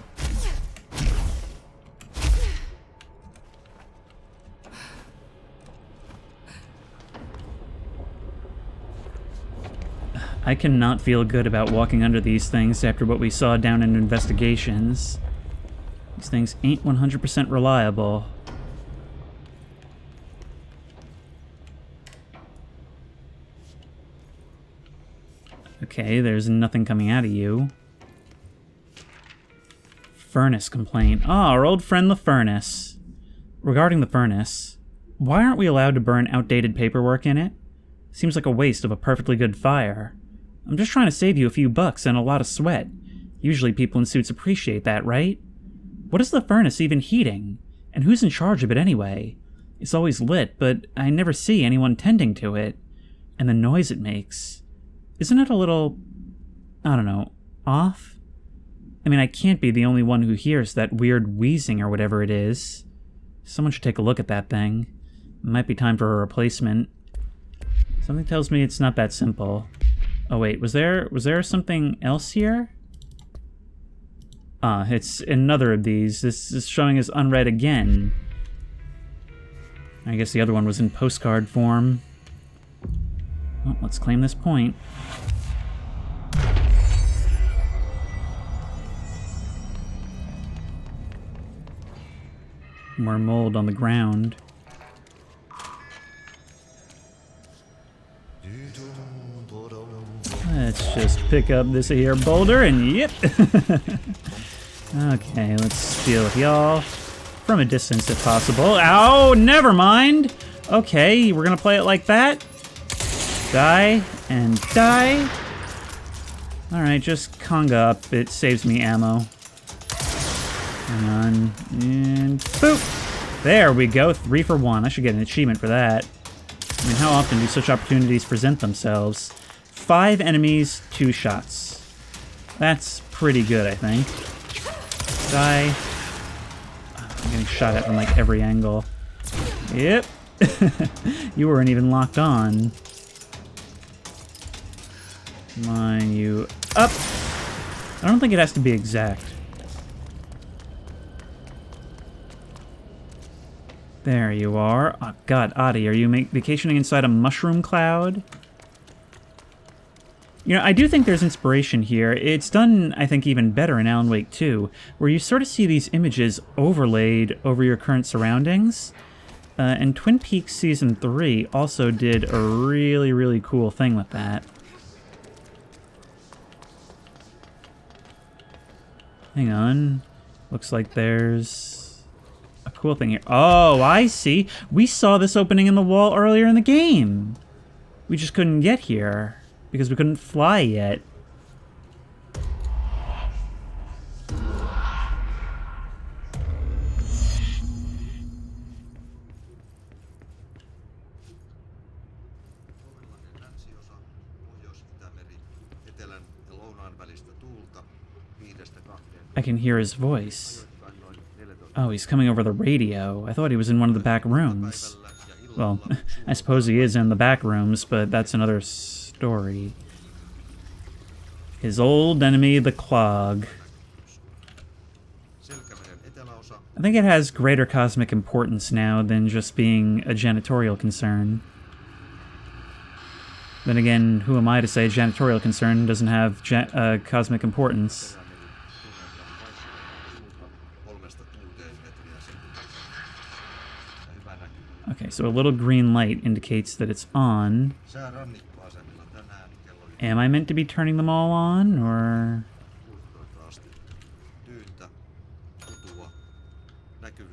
I cannot feel good about walking under these things after what we saw down in investigations. These things ain't 100% reliable. Okay, there's nothing coming out of you. Furnace complaint. Ah, our old friend the furnace. Regarding the furnace, why aren't we allowed to burn outdated paperwork in it? Seems like a waste of a perfectly good fire. I'm just trying to save you a few bucks and a lot of sweat. Usually people in suits appreciate that, right? What is the furnace even heating? And who's in charge of it anyway? It's always lit, but I never see anyone tending to it. And the noise it makes. Isn't it a little, I don't know, off? I mean, I can't be the only one who hears that weird wheezing or whatever it is. Someone should take a look at that thing. It might be time for a replacement. Something tells me it's not that simple. Oh wait, was there something else here? Ah, it's another of these. This is showing as unread again. I guess the other one was in postcard form. Well, let's claim this point. More mold on the ground. Let's just pick up this here boulder and yep. Okay, let's steal with y'all. From a distance if possible. Oh, never mind. Okay, we're gonna play it like that. Die and die. Alright, just conga up. It saves me ammo. Hang on. And boop! There we go. 3 for 1. I should get an achievement for that. I mean, how often do such opportunities present themselves? 5 enemies, 2 shots. That's pretty good, I think. Die. I'm getting shot at from like every angle. Yep. You weren't even locked on. Line you up. I don't think it has to be exact. There you are. Oh god, Adi, are you vacationing inside a mushroom cloud? You know, I do think there's inspiration here. It's done, I think, even better in Alan Wake 2, where you sort of see these images overlaid over your current surroundings. And Twin Peaks Season 3 also did a really, really cool thing with that. Hang on. Looks like there's a cool thing here. Oh, I see. We saw this opening in the wall earlier in the game. We just couldn't get here because we couldn't fly yet. I can hear his voice. Oh, he's coming over the radio. I thought he was in one of the back rooms. Well, I suppose he is in the back rooms, but that's another story. His old enemy, the clog. I think it has greater cosmic importance now than just being a janitorial concern. Then again, who am I to say janitorial concern doesn't have cosmic importance? Okay, so a little green light indicates that it's on. Am I meant to be turning them all on, or...?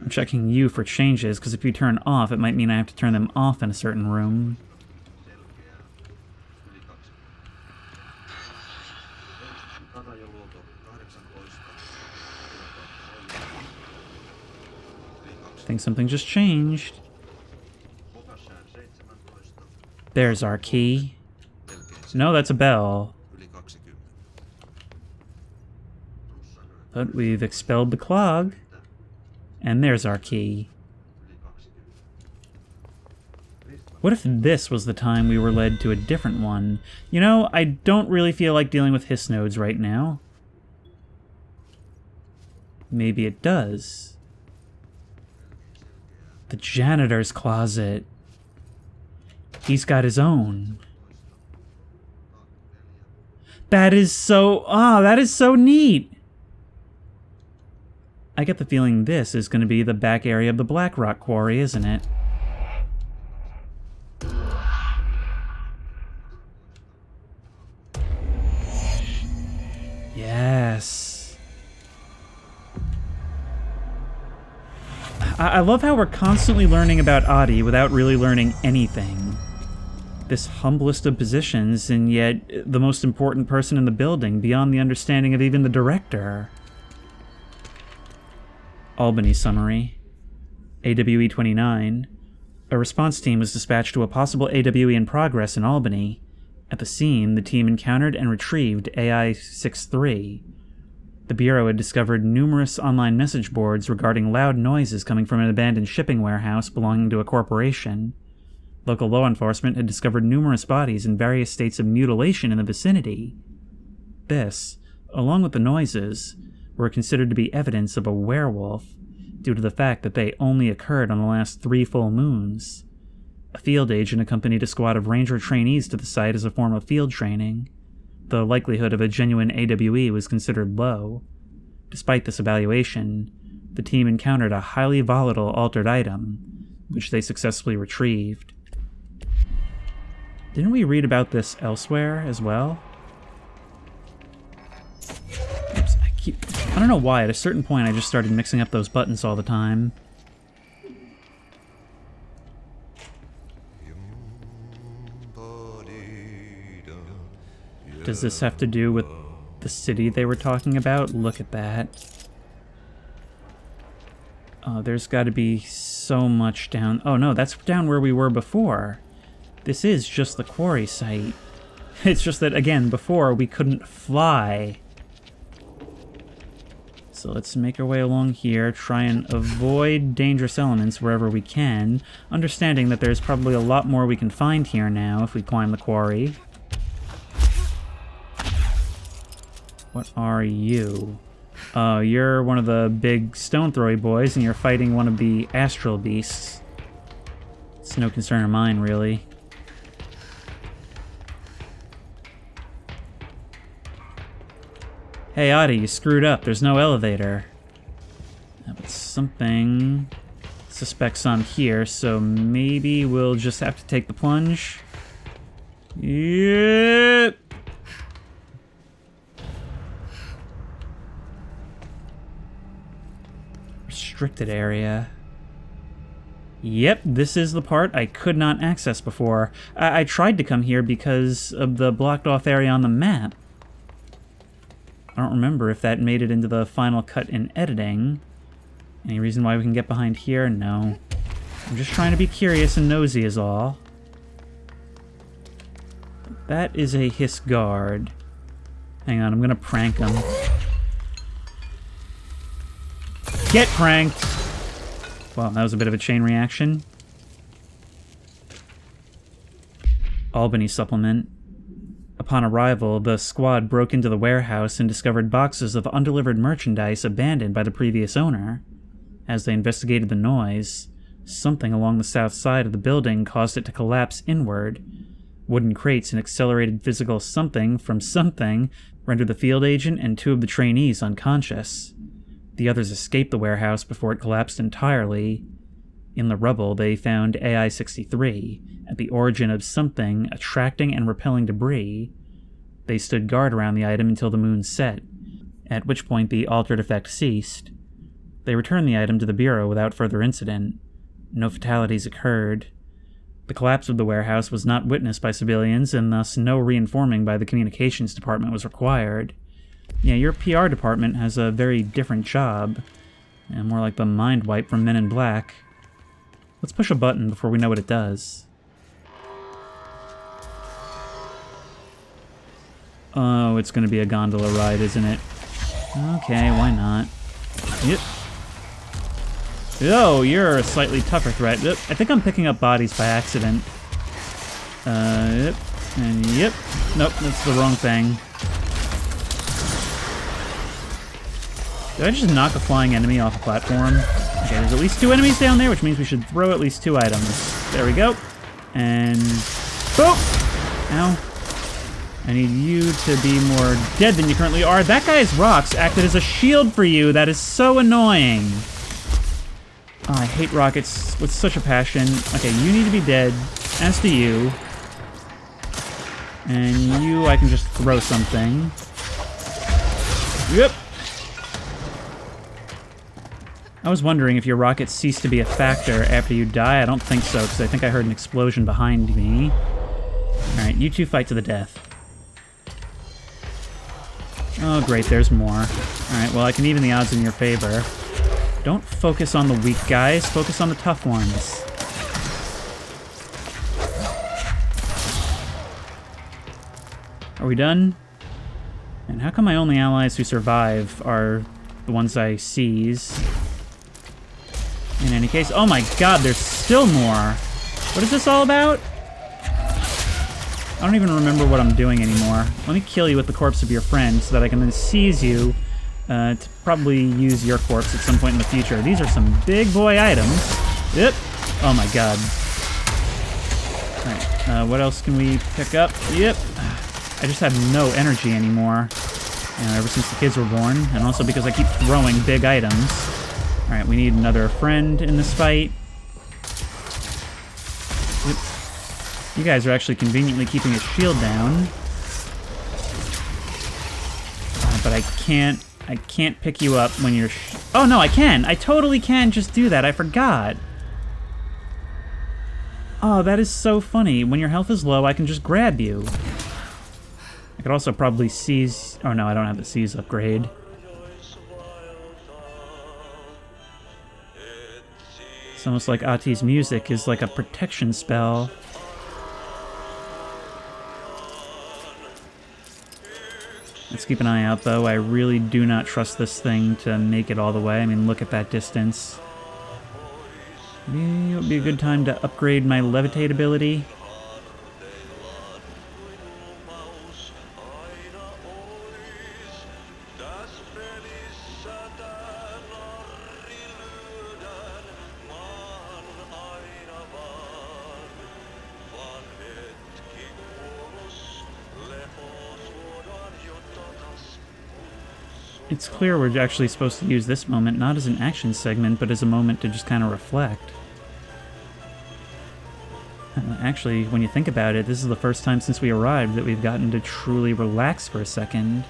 I'm checking you for changes, because if you turn off, it might mean I have to turn them off in a certain room. I think something just changed. There's our key. No, that's a bell. But we've expelled the clog. And there's our key. What if this was the time we were led to a different one? You know, I don't really feel like dealing with hiss nodes right now. Maybe it does. The janitor's closet. He's got his own. That is so... that is so neat! I get the feeling this is going to be the back area of the Black Rock Quarry, isn't it? Yes. I love how we're constantly learning about Adi without really learning anything. This humblest of positions, and yet the most important person in the building, beyond the understanding of even the director. Albany summary. AWE 29. A response team was dispatched to a possible AWE in progress in Albany. At the scene, the team encountered and retrieved AI-63. The Bureau had discovered numerous online message boards regarding loud noises coming from an abandoned shipping warehouse belonging to a corporation. Local law enforcement had discovered numerous bodies in various states of mutilation in the vicinity. This, along with the noises, were considered to be evidence of a werewolf, due to the fact that they only occurred on the last 3 full moons. A field agent accompanied a squad of ranger trainees to the site as a form of field training. The likelihood of a genuine AWE was considered low. Despite this evaluation, the team encountered a highly volatile altered item, which they successfully retrieved. Didn't we read about this elsewhere as well? I don't know why, at a certain point I just started mixing up those buttons all the time. Does this have to do with the city they were talking about? Look at that. Oh, there's got to be so much down... Oh no, that's down where we were before. This is just the quarry site. It's just that, again, before we couldn't fly. So let's make our way along here, try and avoid dangerous elements wherever we can, understanding that there's probably a lot more we can find here now if we climb the quarry. What are you? Oh, you're one of the big stone throwy boys, and you're fighting one of the astral beasts. It's no concern of mine, really. Hey, Adi, you screwed up. There's no elevator. But something suspects on here, so maybe we'll just have to take the plunge. Yep. Restricted area. Yep, this is the part I could not access before. I tried to come here because of the blocked off area on the map. I don't remember if that made it into the final cut in editing. Any reason why we can get behind here? No. I'm just trying to be curious and nosy is all. That is a hiss guard. Hang on, I'm gonna prank him. Get pranked! Well, that was a bit of a chain reaction. Albany supplement. A Upon arrival, the squad broke into the warehouse and discovered boxes of undelivered merchandise abandoned by the previous owner. As they investigated the noise, something along the south side of the building caused it to collapse inward. Wooden crates and accelerated physical something from something rendered the field agent and 2 of the trainees unconscious. The others escaped the warehouse before it collapsed entirely. In the rubble, they found AI-63, at the origin of something attracting and repelling debris. They stood guard around the item until the moon set, at which point the altered effect ceased. They returned the item to the Bureau without further incident. No fatalities occurred. The collapse of the warehouse was not witnessed by civilians, and thus no reinforming by the communications department was required. Yeah, your PR department has a very different job, and more like the mind wipe from Men in Black. Let's push a button before we know what it does. Oh, it's gonna be a gondola ride, isn't it? Okay, why not? Yep. Oh, you're a slightly tougher threat. Yep. I think I'm picking up bodies by accident. Yep. And yep. Nope, that's the wrong thing. Did I just knock a flying enemy off a platform? Okay, there's at least 2 enemies down there, which means we should throw at least 2 items. There we go. And... boom! Ow. I need you to be more dead than you currently are. That guy's rocks acted as a shield for you. That is so annoying. Oh, I hate rockets with such a passion. Okay, you need to be dead, as do you. And you, I can just throw something. Yep. I was wondering if your rockets cease to be a factor after you die. I don't think so, because I think I heard an explosion behind me. Alright, you 2 fight to the death. Oh, great, there's more. Alright, well, I can even the odds in your favor. Don't focus on the weak guys, focus on the tough ones. Are we done? And how come my only allies who survive are the ones I seize? In any case, oh my god, there's still more! What is this all about? I don't even remember what I'm doing anymore. Let me kill you with the corpse of your friend so that I can then seize you to probably use your corpse at some point in the future. These are some big boy items. Yep. Oh my god. Alright, what else can we pick up? Yep. I just have no energy anymore. Ever since the kids were born, and also because I keep throwing big items. Alright, we need another friend in this fight. Yep. You guys are actually conveniently keeping his shield down. But I can't pick you up when you're... oh no, I can! I totally can just do that, I forgot! Oh, that is so funny. When your health is low, I can just grab you. I could also probably seize... oh no, I don't have the seize upgrade. It's almost like Ati's music is like a protection spell. Let's keep an eye out, though. I really do not trust this thing to make it all the way. I mean, look at that distance. Maybe it would be a good time to upgrade my levitate ability. It's clear we're actually supposed to use this moment not as an action segment, but as a moment to just kind of reflect. Actually, when you think about it, this is the first time since we arrived that we've gotten to truly relax for a second.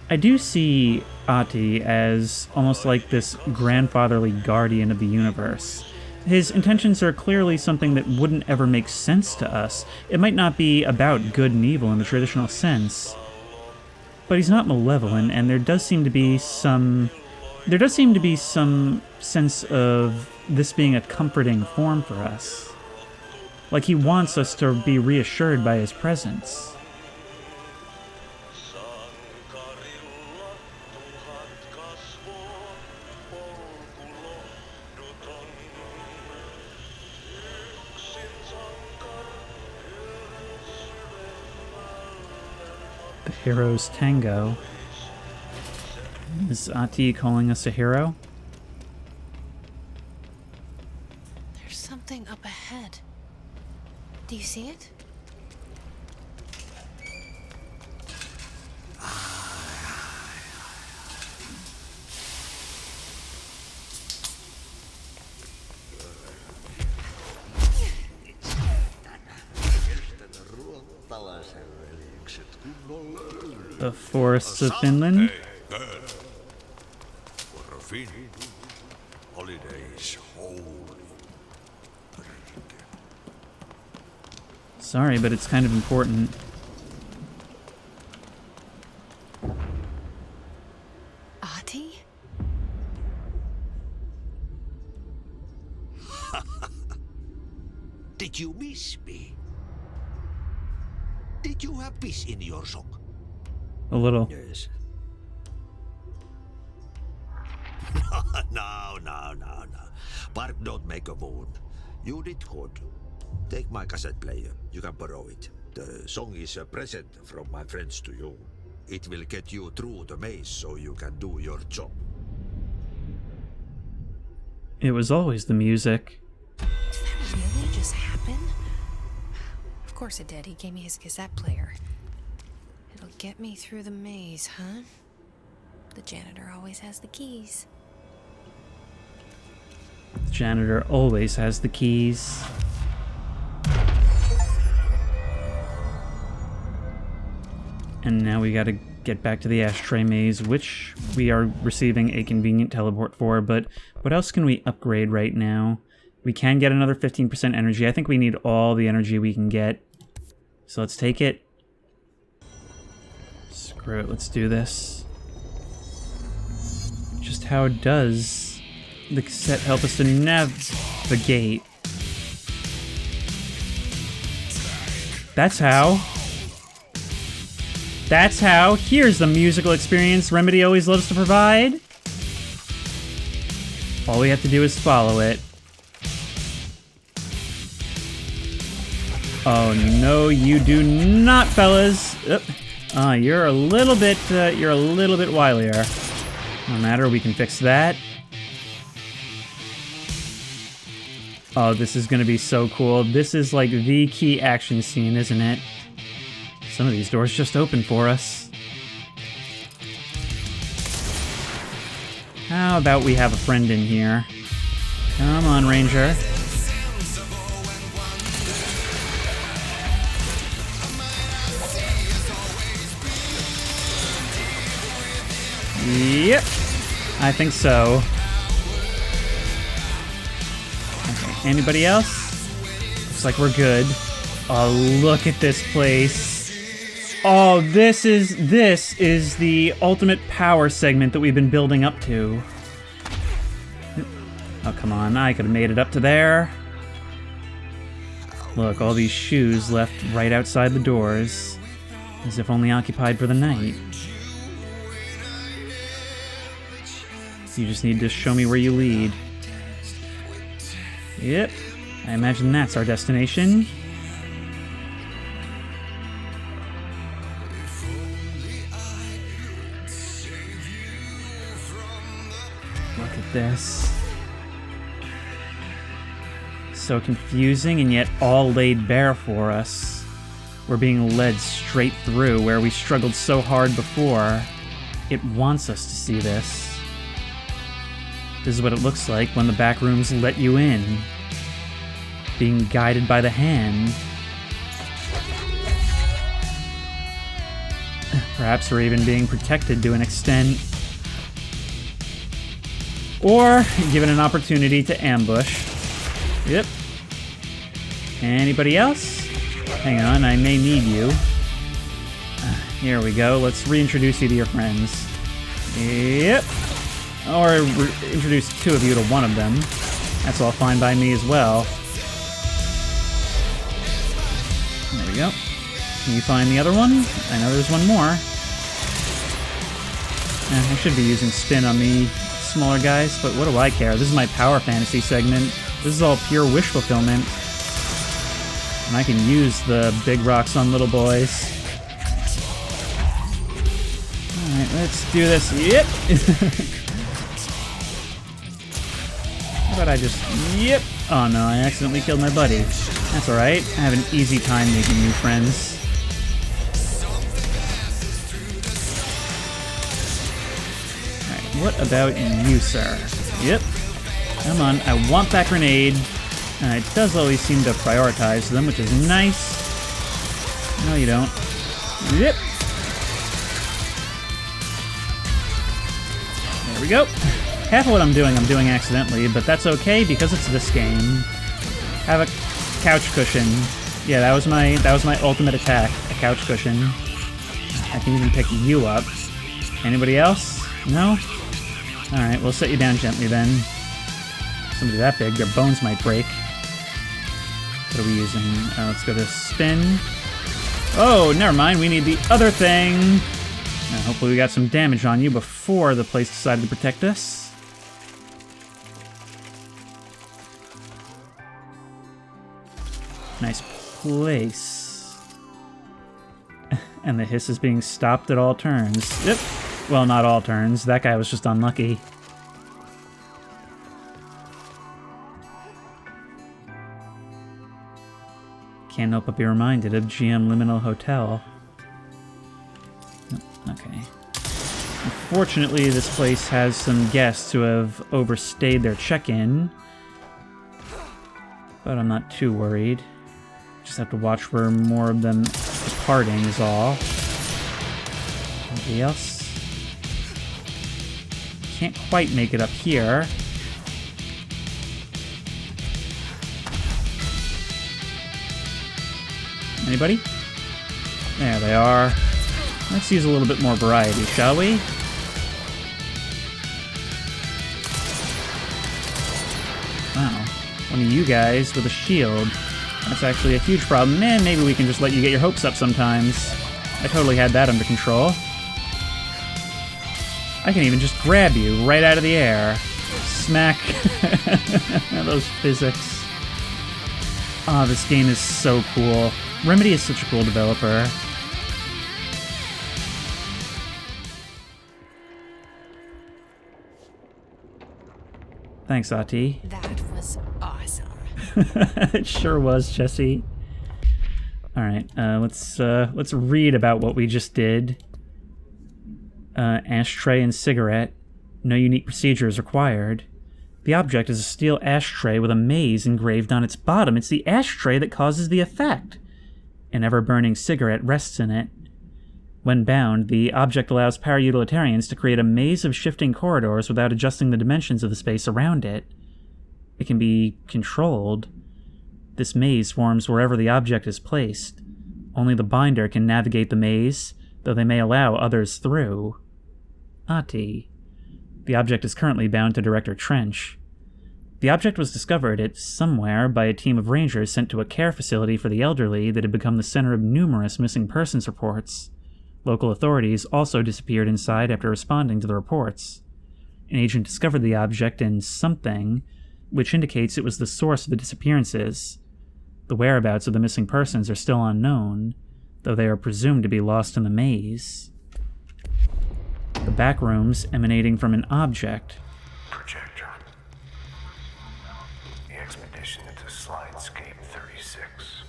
I do see Ati as almost like this grandfatherly guardian of the universe. His intentions are clearly something that wouldn't ever make sense to us. It might not be about good and evil in the traditional sense, but he's not malevolent, and there does seem to be some sense of this being a comforting form for us. Like he wants us to be reassured by his presence. The Hero's Tango. Is Ati calling us a hero? There's something up ahead. Do you see it? The forests of Finland? For a Finn, holidays holy. Sorry, but it's kind of important. Ati? Did you miss me? Did you have piss in your sock? A little. Yes. No. Bark don't make a wound. You did good. Take my cassette player. You can borrow it. The song is a present from my friends to you. It will get you through the maze so you can do your job. It was always the music. Did that really just happen? Of course it did. He gave me his cassette player. It'll get me through the maze, huh? The janitor always has the keys. The janitor always has the keys. And now we gotta get back to the ashtray maze, which we are receiving a convenient teleport for, but what else can we upgrade right now? We can get another 15% energy. I think we need all the energy we can get. So let's take it. Screw it, let's do this. Just how does the cassette help us to navigate? That's how. That's how. Here's the musical experience Remedy always loves to provide. All we have to do is follow it. Oh no, you do not, fellas. You're a little bit wilier. No matter, we can fix that. Oh, this is gonna be so cool. This is like the key action scene, isn't it? Some of these doors just open for us. How about we have a friend in here? Come on, Ranger. Yep, I think so. Okay, anybody else? Looks like we're good. Oh, look at this place. Oh, this is the ultimate power segment that we've been building up to. Oh, come on, I could have made it up to there. Look, all these shoes left right outside the doors, as if only occupied for the night. You just need to show me where you lead. Yep, I imagine that's our destination. Look at this. So confusing and yet all laid bare for us. We're being led straight through where we struggled so hard before. It wants us to see this. This is what it looks like when the back rooms let you in. Being guided by the hand. Perhaps we're even being protected to an extent. Or given an opportunity to ambush. Yep. Anybody else? Hang on, I may need you. Here we go. Let's reintroduce you to your friends. Yep. Or introduce two of you to one of them. That's all fine by me as well. There we go. Can you find the other one? I know there's one more. I should be using spin on the smaller guys, but what do I care? This is my power fantasy segment. This is all pure wish fulfillment. And I can use the big rocks on little boys. Alright, let's do this. Yep! How about I just... Yep! Oh no, I accidentally killed my buddy. That's alright. I have an easy time making new friends. Alright, what about you, sir? Yep. Come on, I want that grenade. It does always seem to prioritize them, which is nice. No, you don't. Yep. There we go. Half of what I'm doing accidentally, but that's okay because it's this game. Have a couch cushion. Yeah, that was my ultimate attack, a couch cushion. I can even pick you up. Anybody else? No? Alright, we'll set you down gently then. Somebody that big, their bones might break. What are we using? Let's go to spin. Oh, never mind, we need the other thing. Hopefully we got some damage on you before the place decided to protect us. Nice place. And the hiss is being stopped at all turns. Yep. Well, not all turns. That guy was just unlucky. Can't help but be reminded of GM Liminal Hotel. Okay. Unfortunately, this place has some guests who have overstayed their check-in. But I'm not too worried. Just have to watch for more of them departing is all. Anybody else? Can't quite make it up here. Anybody? There they are. Let's use a little bit more variety, shall we? Wow. One of you guys with a shield. That's actually a huge problem. Man, maybe we can just let you get your hopes up sometimes. I totally had that under control. I can even just grab you right out of the air. Smack. Those physics. Oh, this game is so cool. Remedy is such a cool developer. Thanks, Ati. That was awesome. It sure was, Jesse. All right, let's read about what we just did. Ashtray and cigarette. No unique procedure is required. The object is a steel ashtray with a maze engraved on its bottom. It's the ashtray that causes the effect. An ever-burning cigarette rests in it. When bound, the object allows para-utilitarians to create a maze of shifting corridors without adjusting the dimensions of the space around it. It can be controlled. This maze forms wherever the object is placed. Only the binder can navigate the maze, though they may allow others through. Ati. The object is currently bound to Director Trench. The object was discovered at somewhere by a team of rangers sent to a care facility for the elderly that had become the center of numerous missing persons reports. Local authorities also disappeared inside after responding to the reports. An agent discovered the object in something, which indicates it was the source of the disappearances. The whereabouts of the missing persons are still unknown, though they are presumed to be lost in the maze. The back rooms emanating from an object. Projector. The expedition into Slidescape 36.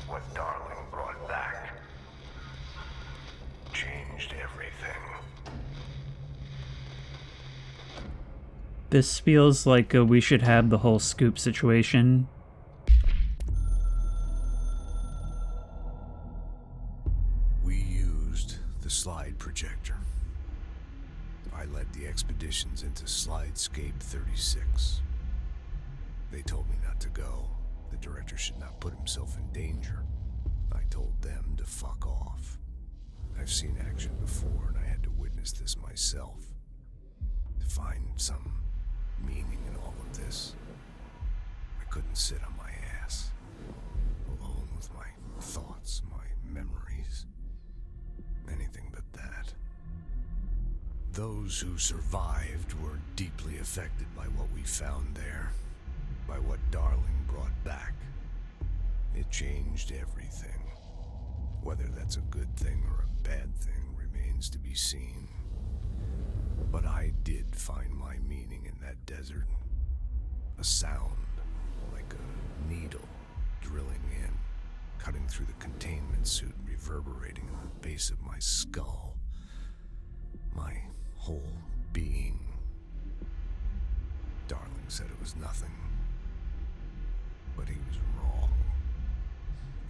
What Darling brought back changed everything. This feels like we should have the whole scoop situation. We used the slide projector. I led the expeditions into Slidescape 36. They told me not to go. The director should not put himself in danger. I told them to fuck off. I've seen action before, and I had to witness this myself. To find some meaning in all of this, I couldn't sit on my ass, alone with my thoughts, my memories. Anything but that. Those who survived were deeply affected by what we found there, by what Darling brought back. It changed everything. Whether that's that's a good thing or a bad thing remains to be seen. But I did find my meaning in that desert. A sound, like a needle drilling in, cutting through the containment suit, reverberating in the base of my skull. My whole being. Darling said it was nothing. But he was wrong.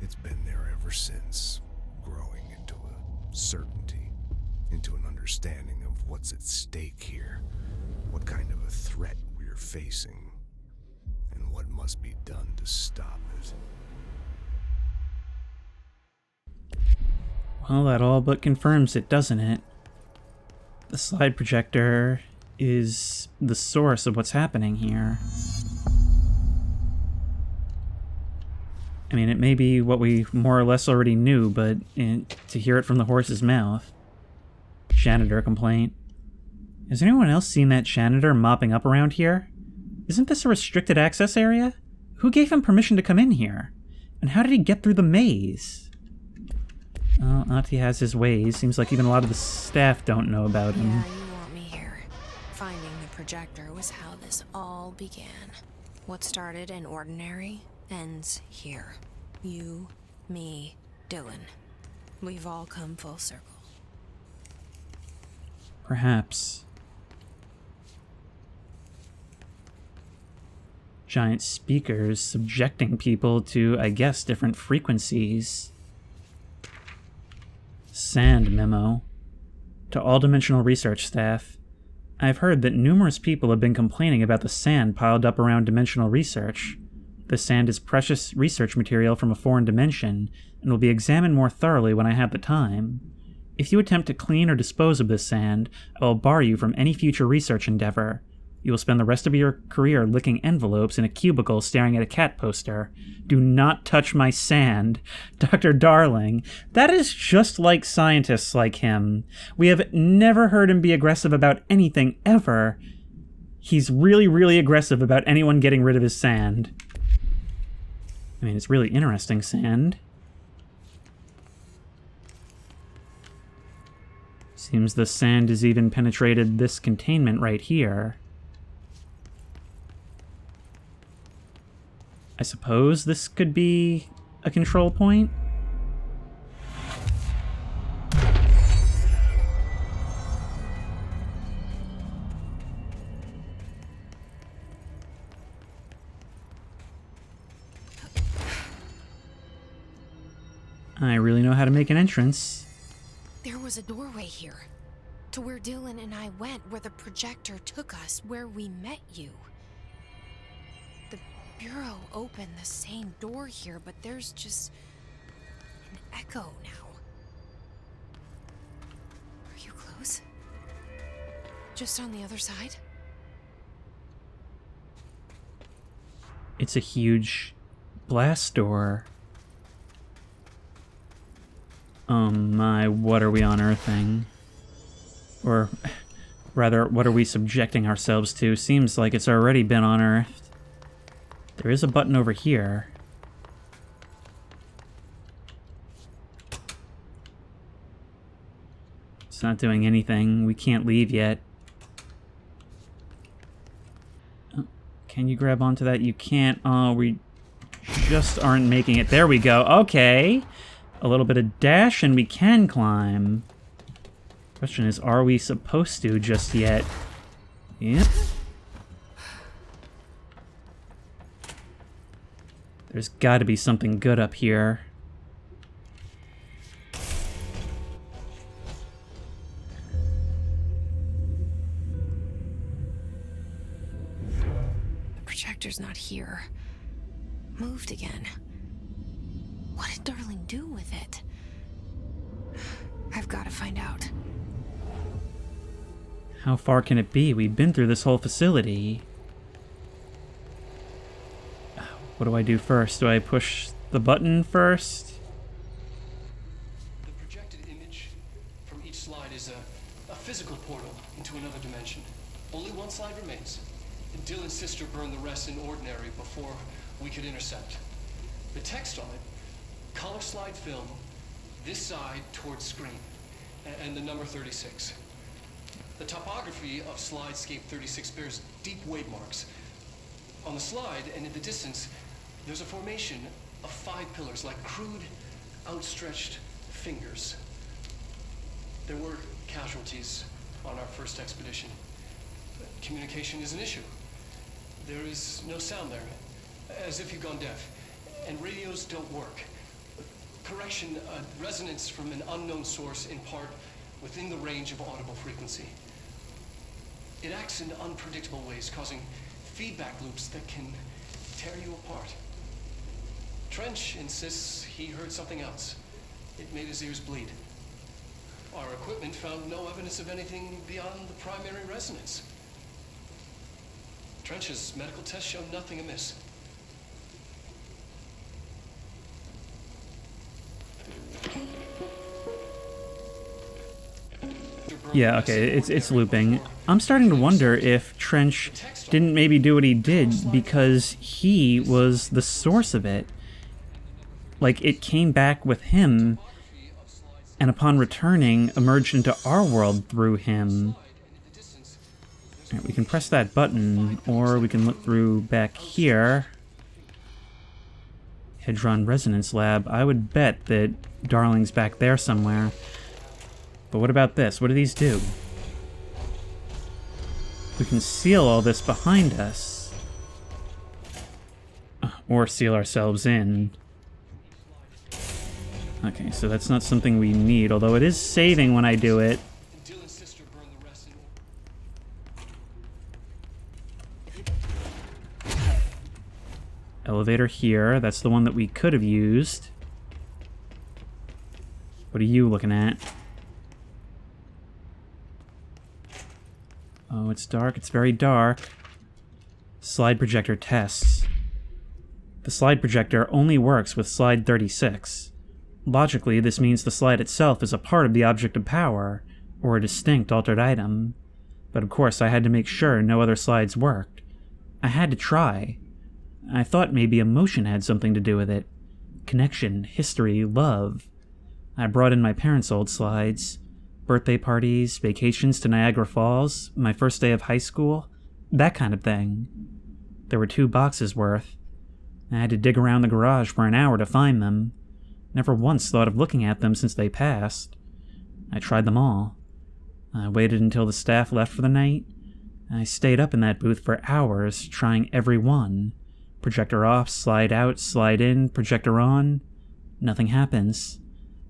It's been there ever since, growing into a certainty, into an understanding of what's at stake here, what kind of a threat we're facing, and what must be done to stop it. Well, that all but confirms it, doesn't it? The slide projector is the source of what's happening here. I mean, it may be what we more or less already knew, but to hear it from the horse's mouth. Janitor complaint. Has anyone else seen that janitor mopping up around here? Isn't this a restricted access area? Who gave him permission to come in here? And how did he get through the maze? Well, Auntie has his ways. Seems like even a lot of the staff don't know about him. Yeah, you want me here. Finding the projector was how this all began. What started in ordinary ends here. You, me, Dylan. We've all come full circle. Perhaps. Giant speakers subjecting people to, I guess, different frequencies. Sand memo. To all dimensional research staff. I've heard that numerous people have been complaining about the sand piled up around dimensional research. The sand is precious research material from a foreign dimension and will be examined more thoroughly when I have the time. If you attempt to clean or dispose of this sand, I will bar you from any future research endeavor. You will spend the rest of your career licking envelopes in a cubicle staring at a cat poster. Do not touch my sand. Dr. Darling, that is just like scientists like him. We have never heard him be aggressive about anything, ever. He's really, really aggressive about anyone getting rid of his sand. I mean, it's really interesting sand. Seems the sand has even penetrated this containment right here. I suppose this could be a control point? I really know how to make an entrance. There was a doorway here. To where Dylan and I went, where the projector took us, where we met you. The Bureau opened the same door here, but there's just an echo now. Are you close? Just on the other side? It's a huge blast door. Oh my, what are we unearthing? Or rather, what are we subjecting ourselves to? Seems like it's already been unearthed. There is a button over here. It's not doing anything. We can't leave yet. Oh, can you grab onto that? You can't. Oh, we just aren't making it. There we go. Okay. A little bit of dash and we can climb. Question is, are we supposed to just yet? Yep. There's got to be something good up here. The projector's not here. Moved again. What did Darling do with it? I've got to find out. How far can it be? We've been through this whole facility. What do I do first? Do I push the button first? The projected image from each slide is a physical portal into another dimension. Only one slide remains. And Dylan's sister burned the rest in ordinary before we could intercept. The text on it, color slide film, this side towards screen, and the number 36. The topography of slidescape 36 bears deep wave marks. On the slide and in the distance, there's a formation of 5 pillars like crude, outstretched fingers. There were casualties on our first expedition. Communication is an issue. There is no sound there, as if you've gone deaf, and radios don't work. Correction, resonance from an unknown source in part within the range of audible frequency. It acts in unpredictable ways, causing feedback loops that can tear you apart. Trench insists he heard something else. It made his ears bleed. Our equipment found no evidence of anything beyond the primary resonance. Trench's medical tests showed nothing amiss. Yeah, okay, it's looping. I'm starting to wonder if Trench didn't maybe do what he did because he was the source of it. Like, it came back with him, and upon returning, emerged into our world through him. Alright, we can press that button, or we can look through back here. Hedron Resonance Lab. I would bet that Darling's back there somewhere. But what about this? What do these do? We can seal all this behind us. Or seal ourselves in. Okay, so that's not something we need, although it is saving when I do it. Elevator here. That's the one that we could have used. What are you looking at? Oh, it's dark. It's very dark. Slide projector tests. The slide projector only works with slide 36. Logically, this means the slide itself is a part of the object of power, or a distinct altered item. But of course, I had to make sure no other slides worked. I had to try. I thought maybe emotion had something to do with it. Connection, history, love. I brought in my parents' old slides. Birthday parties, vacations to Niagara Falls, my first day of high school, that kind of thing. There were 2 boxes worth. I had to dig around the garage for an hour to find them. Never once thought of looking at them since they passed. I tried them all. I waited until the staff left for the night. I stayed up in that booth for hours, trying every one. Projector off, slide out, slide in, projector on. Nothing happens.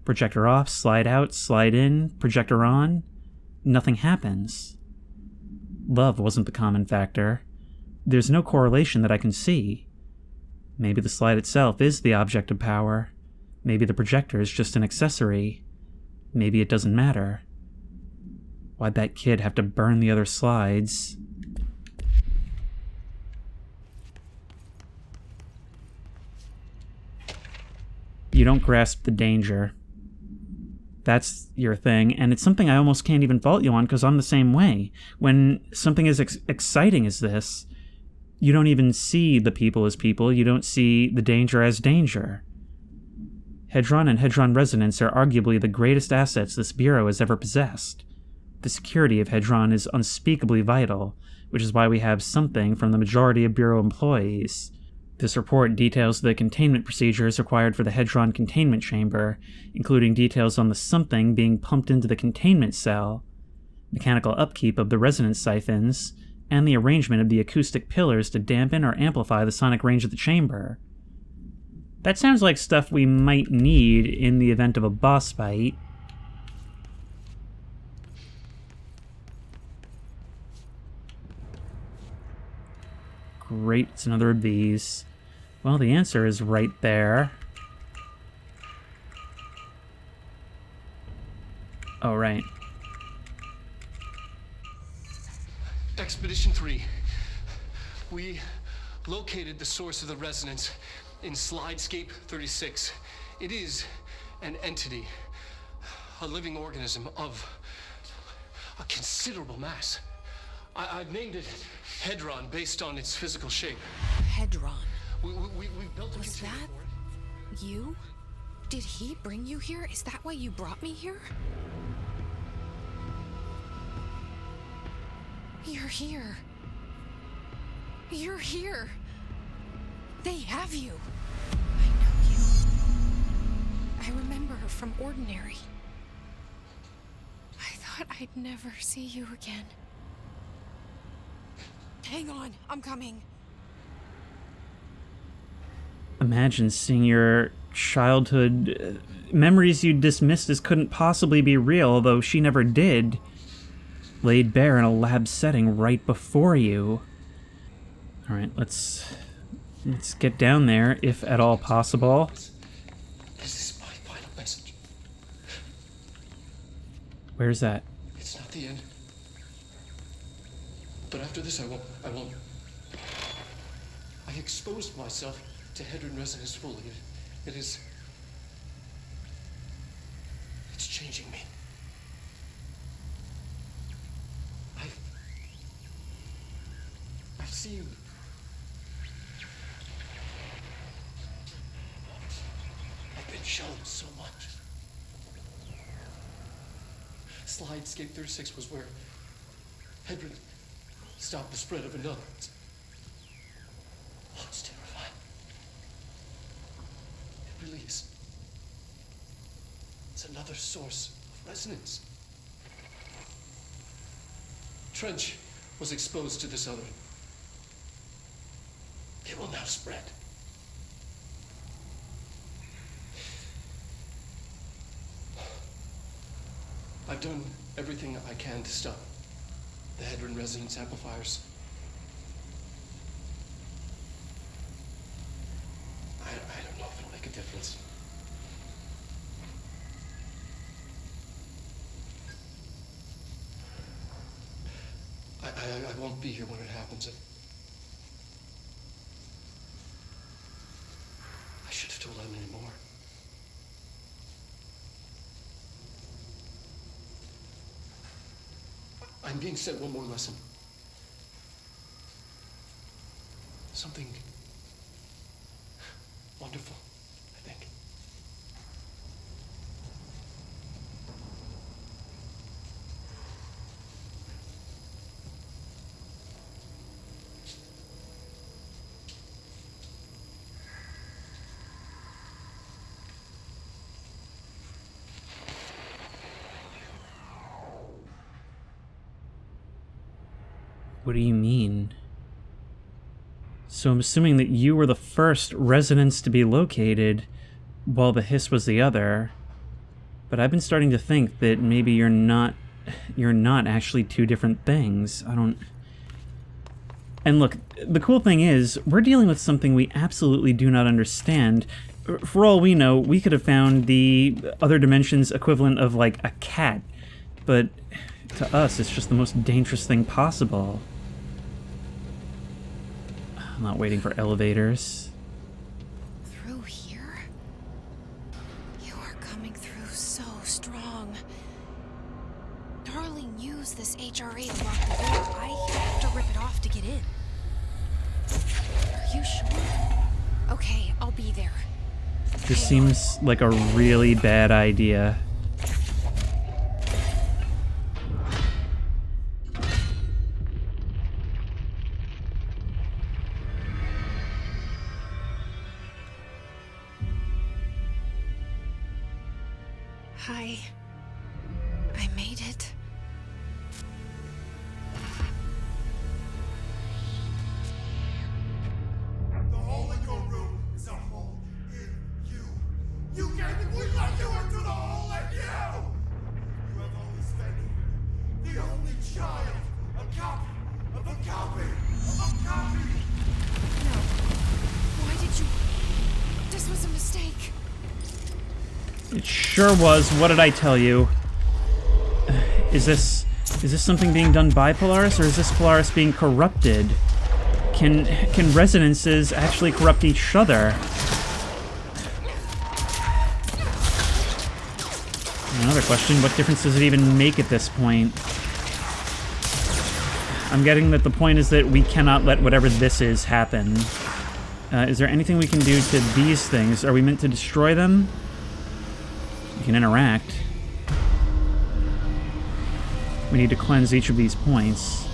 Projector off, slide out, slide in, projector on. Nothing happens. Love wasn't the common factor. There's no correlation that I can see. Maybe the slide itself is the object of power. Maybe the projector is just an accessory. Maybe it doesn't matter. Why'd that kid have to burn the other slides? You don't grasp the danger. That's your thing, and it's something I almost can't even fault you on because I'm the same way. When something as exciting as this, you don't even see the people as people, you don't see the danger as danger. Hedron and Hedron Resonance are arguably the greatest assets this Bureau has ever possessed. The security of Hedron is unspeakably vital, which is why we have something from the majority of Bureau employees. This report details the containment procedures required for the Hedron containment chamber, including details on the something being pumped into the containment cell, mechanical upkeep of the resonance siphons, and the arrangement of the acoustic pillars to dampen or amplify the sonic range of the chamber. That sounds like stuff we might need in the event of a boss fight. Great, it's another of these. Well, the answer is right there. Oh, right. Expedition 3. We located the source of the resonance in slidescape 36. It is an entity, a living organism of a considerable mass. I've named it Hedron based on its physical shape. Hedron. We built a Was container that for it. you? Did he bring you here? Is that why you brought me here? You're here. You're here. They have you. I know you. I remember her from Ordinary. I thought I'd never see you again. Hang on, I'm coming. Imagine seeing your childhood memories you dismissed as couldn't possibly be real, although she never did, laid bare in a lab setting right before you. All right, let's get down there, if at all possible. This is my final message. Where's that? It's not the end. But after this, I won't. I exposed myself to Hedron resonance fully. It's changing me. I've seen. I've been shown so much. Slidescape 36 was where Hedron stopped the spread of another. It's terrifying. It really is. It's another source of resonance. Trench was exposed to this other. It will now spread. I've done everything I can to stop the Hedron resonance amplifiers. I don't know if it'll make a difference. I won't be here when it happens. I should have told Emily more. I'm being sent one more lesson. Something wonderful, I think. What do you mean? So I'm assuming that you were the first resonance to be located, while the hiss was the other. But I've been starting to think that maybe you're not actually two different things. I don't... And look, the cool thing is, we're dealing with something we absolutely do not understand. For all we know, we could have found the other dimension's equivalent of, like, a cat. But to us, it's just the most dangerous thing possible. I'm not waiting for elevators. Through here? You are coming through so strong. Darling used this HRA to lock the door. I have to rip it off to get in. Are you sure? Okay, I'll be there. This seems like a really bad idea. Hi. I made it. The hole in your room is a hole in you. You gave it, we let you into the hole in you! You have always been here. The only child. A copy of a copy of a copy! No. Why did you... This was a mistake. It sure was. What did I tell you? Is this something being done by Polaris, or is this Polaris being corrupted? Can resonances actually corrupt each other? Another question, what difference does it even make at this point? I'm getting that the point is that we cannot let whatever this is happen. Is there anything we can do to these things? Are we meant to destroy them? We can interact. We need to cleanse each of these points.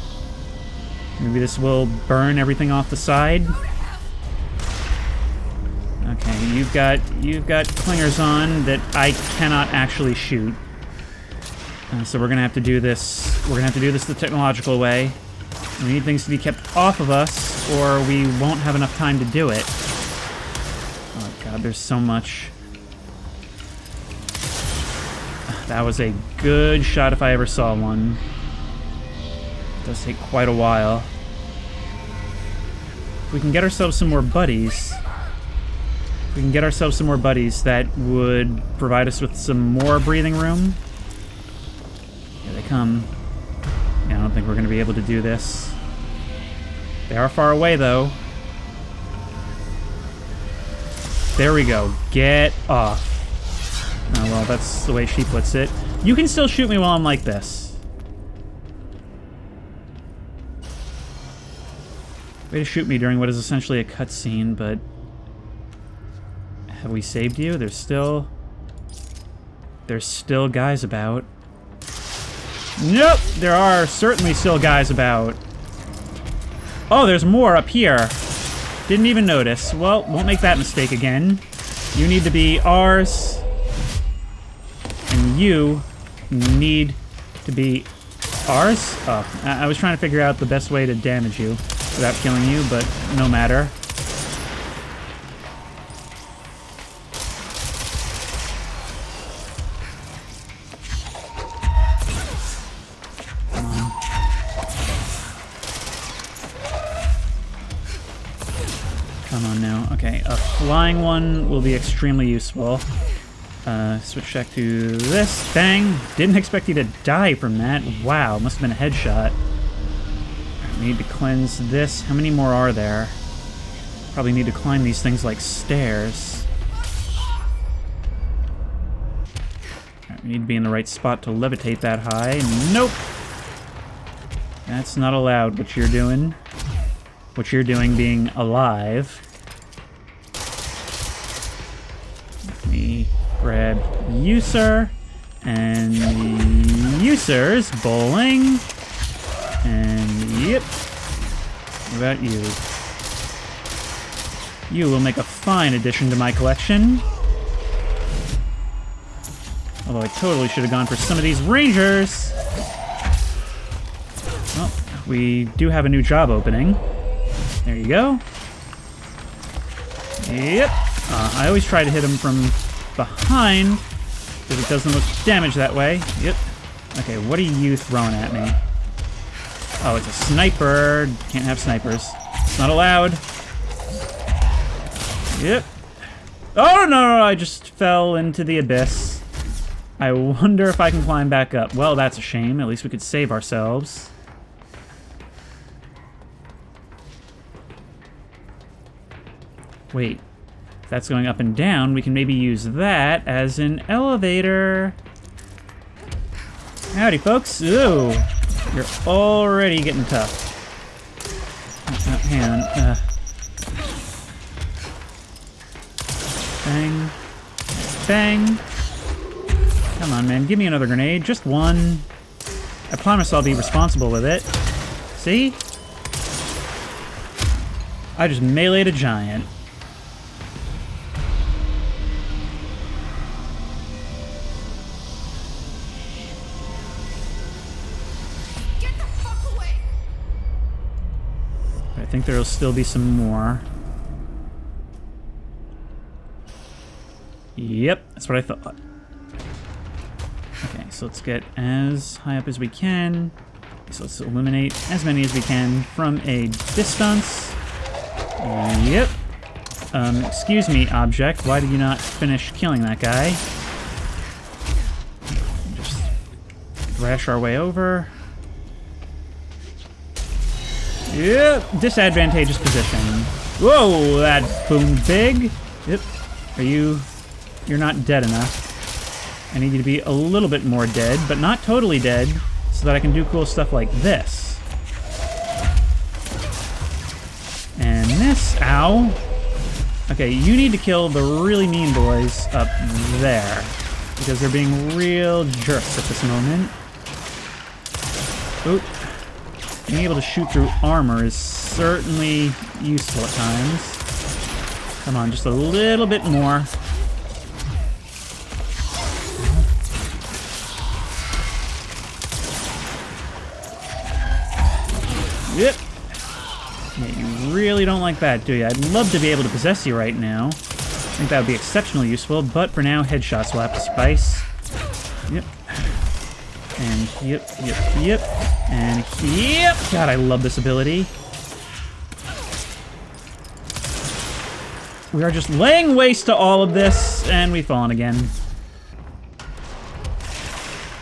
Maybe this will burn everything off the side. Okay, you've got clingers on that I cannot actually shoot. So we're gonna have to do this. We're gonna have to do this the technological way. We need things to be kept off of us, or we won't have enough time to do it. Oh god, there's so much. That was a good shot if I ever saw one. It does take quite a while. If we can get ourselves some more buddies, that would provide us with some more breathing room. Here they come. Yeah, I don't think we're going to be able to do this. They are far away, though. There we go. Get off. Oh, well, that's the way she puts it. You can still shoot me while I'm like this. Way to shoot me during what is essentially a cutscene, but... Have we saved you? There's still guys about. Nope! There are certainly still guys about. Oh, there's more up here. Didn't even notice. Well, won't make that mistake again. You need to be ours. And you need to be ours? Oh, I was trying to figure out the best way to damage you without killing you, but no matter. Come on now. Okay, a flying one will be extremely useful. Switch back to this. Bang! Didn't expect you to die from that. Wow, must have been a headshot. Right, we need to cleanse this. How many more are there? Probably need to climb these things like stairs. Right, we need to be in the right spot to levitate that high. Nope! That's not allowed, what you're doing. What you're doing being alive. Let me grab you, sir. And you, sirs. Bowling. And yep. What about you? You will make a fine addition to my collection. Although I totally should have gone for some of these rangers. Well, we do have a new job opening. There you go. Yep. I always try to hit him from behind, because it does the most damage that way. Yep. Okay, what are you throwing at me? Oh, it's a sniper. Can't have snipers. It's not allowed. Yep. Oh, no, I just fell into the abyss. I wonder if I can climb back up. Well, that's a shame. At least we could save ourselves. Wait, if that's going up and down, we can maybe use that as an elevator. Howdy, folks. Ooh, you're already getting tough. Hang on. Bang. Bang. Come on, man. Give me another grenade. Just one. I promise I'll be responsible with it. See? I just meleeed a giant. I think there'll still be some more. Yep, that's what I thought. Okay, so let's get as high up as we can. So let's eliminate as many as we can from a distance. Yep. Excuse me, object. Why did you not finish killing that guy? Just thrash our way over. Yep, disadvantageous position. Whoa, that boomed big. Yep. You're not dead enough. I need you to be a little bit more dead, but not totally dead, so that I can do cool stuff like this. And this, ow. Okay, you need to kill the really mean boys up there. because they're being real jerks at this moment. Oop. Being able to shoot through armor is certainly useful at times. Come on, just a little bit more. Yep. Yeah, you really don't like that, do you? I'd love to be able to possess you right now. I think that would be exceptionally useful, but for now, headshots will have to suffice. Yep. And yep. And yep. God, I love this ability. We are just laying waste to all of this, and we've fallen again.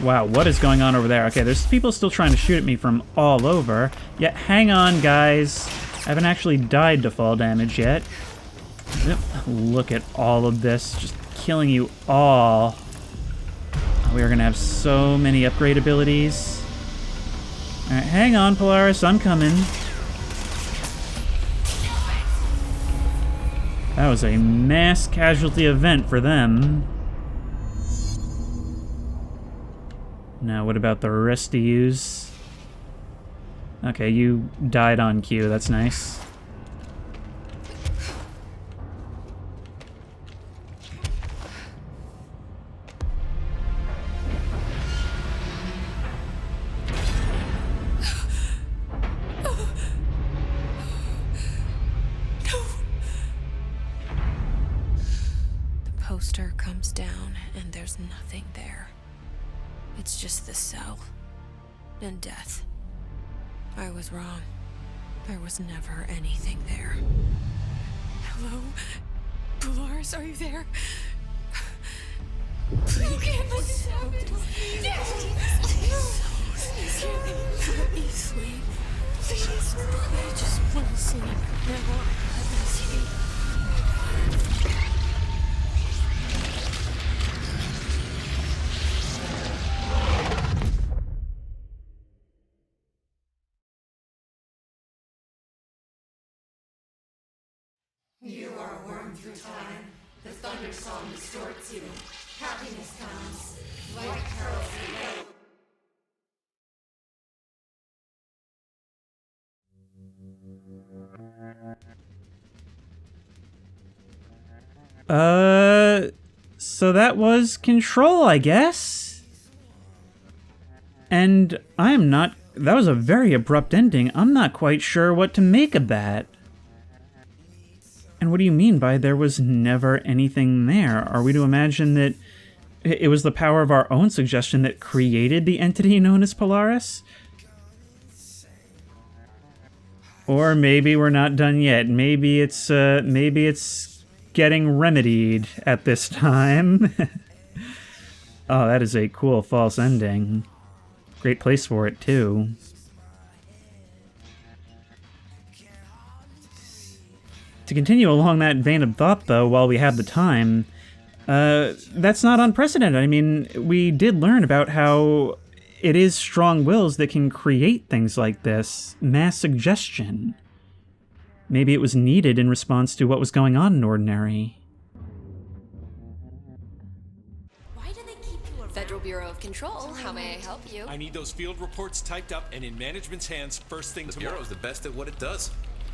Wow, what is going on over there? Okay, there's people still trying to shoot at me from all over. Yet, hang on, guys. I haven't actually died to fall damage yet. Yep, look at all of this. Just killing you all. We are going to have so many upgrade abilities. Alright, hang on, Polaris. I'm coming. That was a mass casualty event for them. Now, what about the rest of yous? Okay, you died on cue. That's nice. The poster comes down, and there's nothing there. It's just the cell. And death. I was wrong. There was never anything there. Hello? Polaris, are you there? Please, you can't let this happen. Please, let me sleep. Please, I just want to sleep. Now, let me sleep. You are a worm through time. The thunder song distorts you. Happiness comes. Light curls you. So that was Control, I guess? And I'm not... That was a very abrupt ending. I'm not quite sure what to make of that. And what do you mean by there was never anything there? Are we to imagine that it was the power of our own suggestion that created the entity known as Polaris? Or maybe we're not done yet. Maybe it's getting remedied at this time. Oh, that is a cool false ending. Great place for it, too. To continue along that vein of thought, though, while we have the time, that's not unprecedented. I mean, we did learn about how it is strong wills that can create things like this. Mass suggestion. Maybe it was needed in response to what was going on in Ordinary. Why do they keep you around? Federal Bureau of Control, how may I help you? I need those field reports typed up and in management's hands first thing tomorrow. The Bureau's the best at what it does.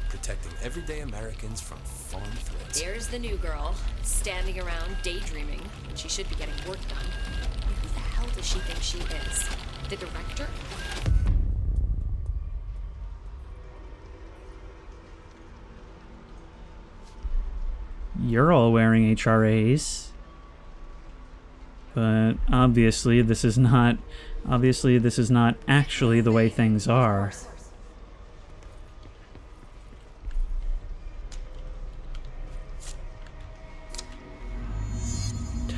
Protecting everyday Americans from foreign threats. Here's the new girl, standing around daydreaming when she should be getting work done. And who the hell does she think she is? The director? You're all wearing HRAs. But obviously this is not actually the way things are.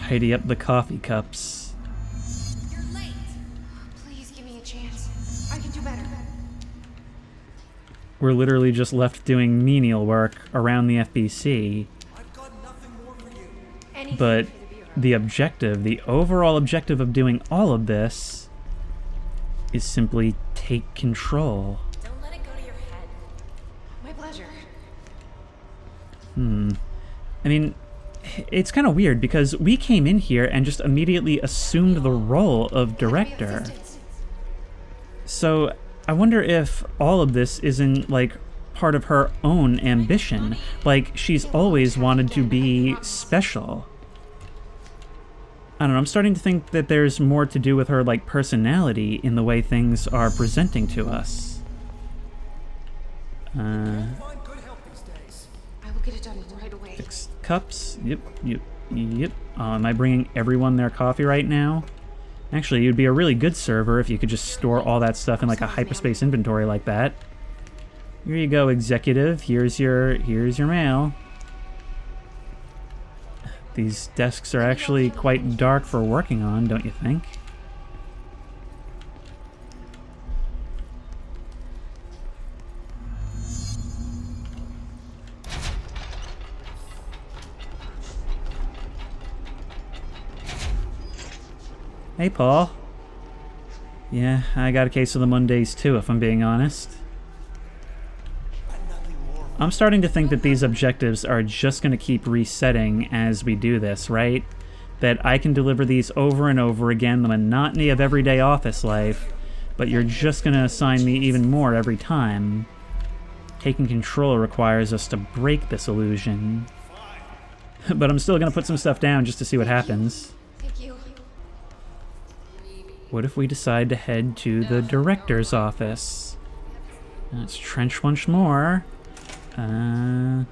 Tidy up the coffee cups. You're late. Please give me a chance. I can do better. We're literally just left doing menial work around the FBC. But the objective, the overall objective of doing all of this is simply take control. Don't let it go to your head. My pleasure. I mean, it's kind of weird because we came in here and just immediately assumed the role of director. So I wonder if all of this isn't like part of her own ambition. Like she's always wanted to be special. I don't know, I'm starting to think that there's more to do with her like personality in the way things are presenting to us. I will get it done right away. 6 cups. Yep. Am I bringing everyone their coffee right now? Actually, you'd be a really good server if you could just store all that stuff in like a hyperspace inventory like that. Here you go, executive. Here's your mail. These desks are actually quite dark for working on, don't you think? Hey, Paul. Yeah, I got a case of the Mondays too, if I'm being honest. I'm starting to think that these objectives are just going to keep resetting as we do this, right? That I can deliver these over and over again, the monotony of everyday office life, but you're just going to assign me even more every time. Taking control requires us to break this illusion. But I'm still going to put some stuff down just to see what happens. Thank you. What if we decide to head to the director's office? Let's trench once more. Nothing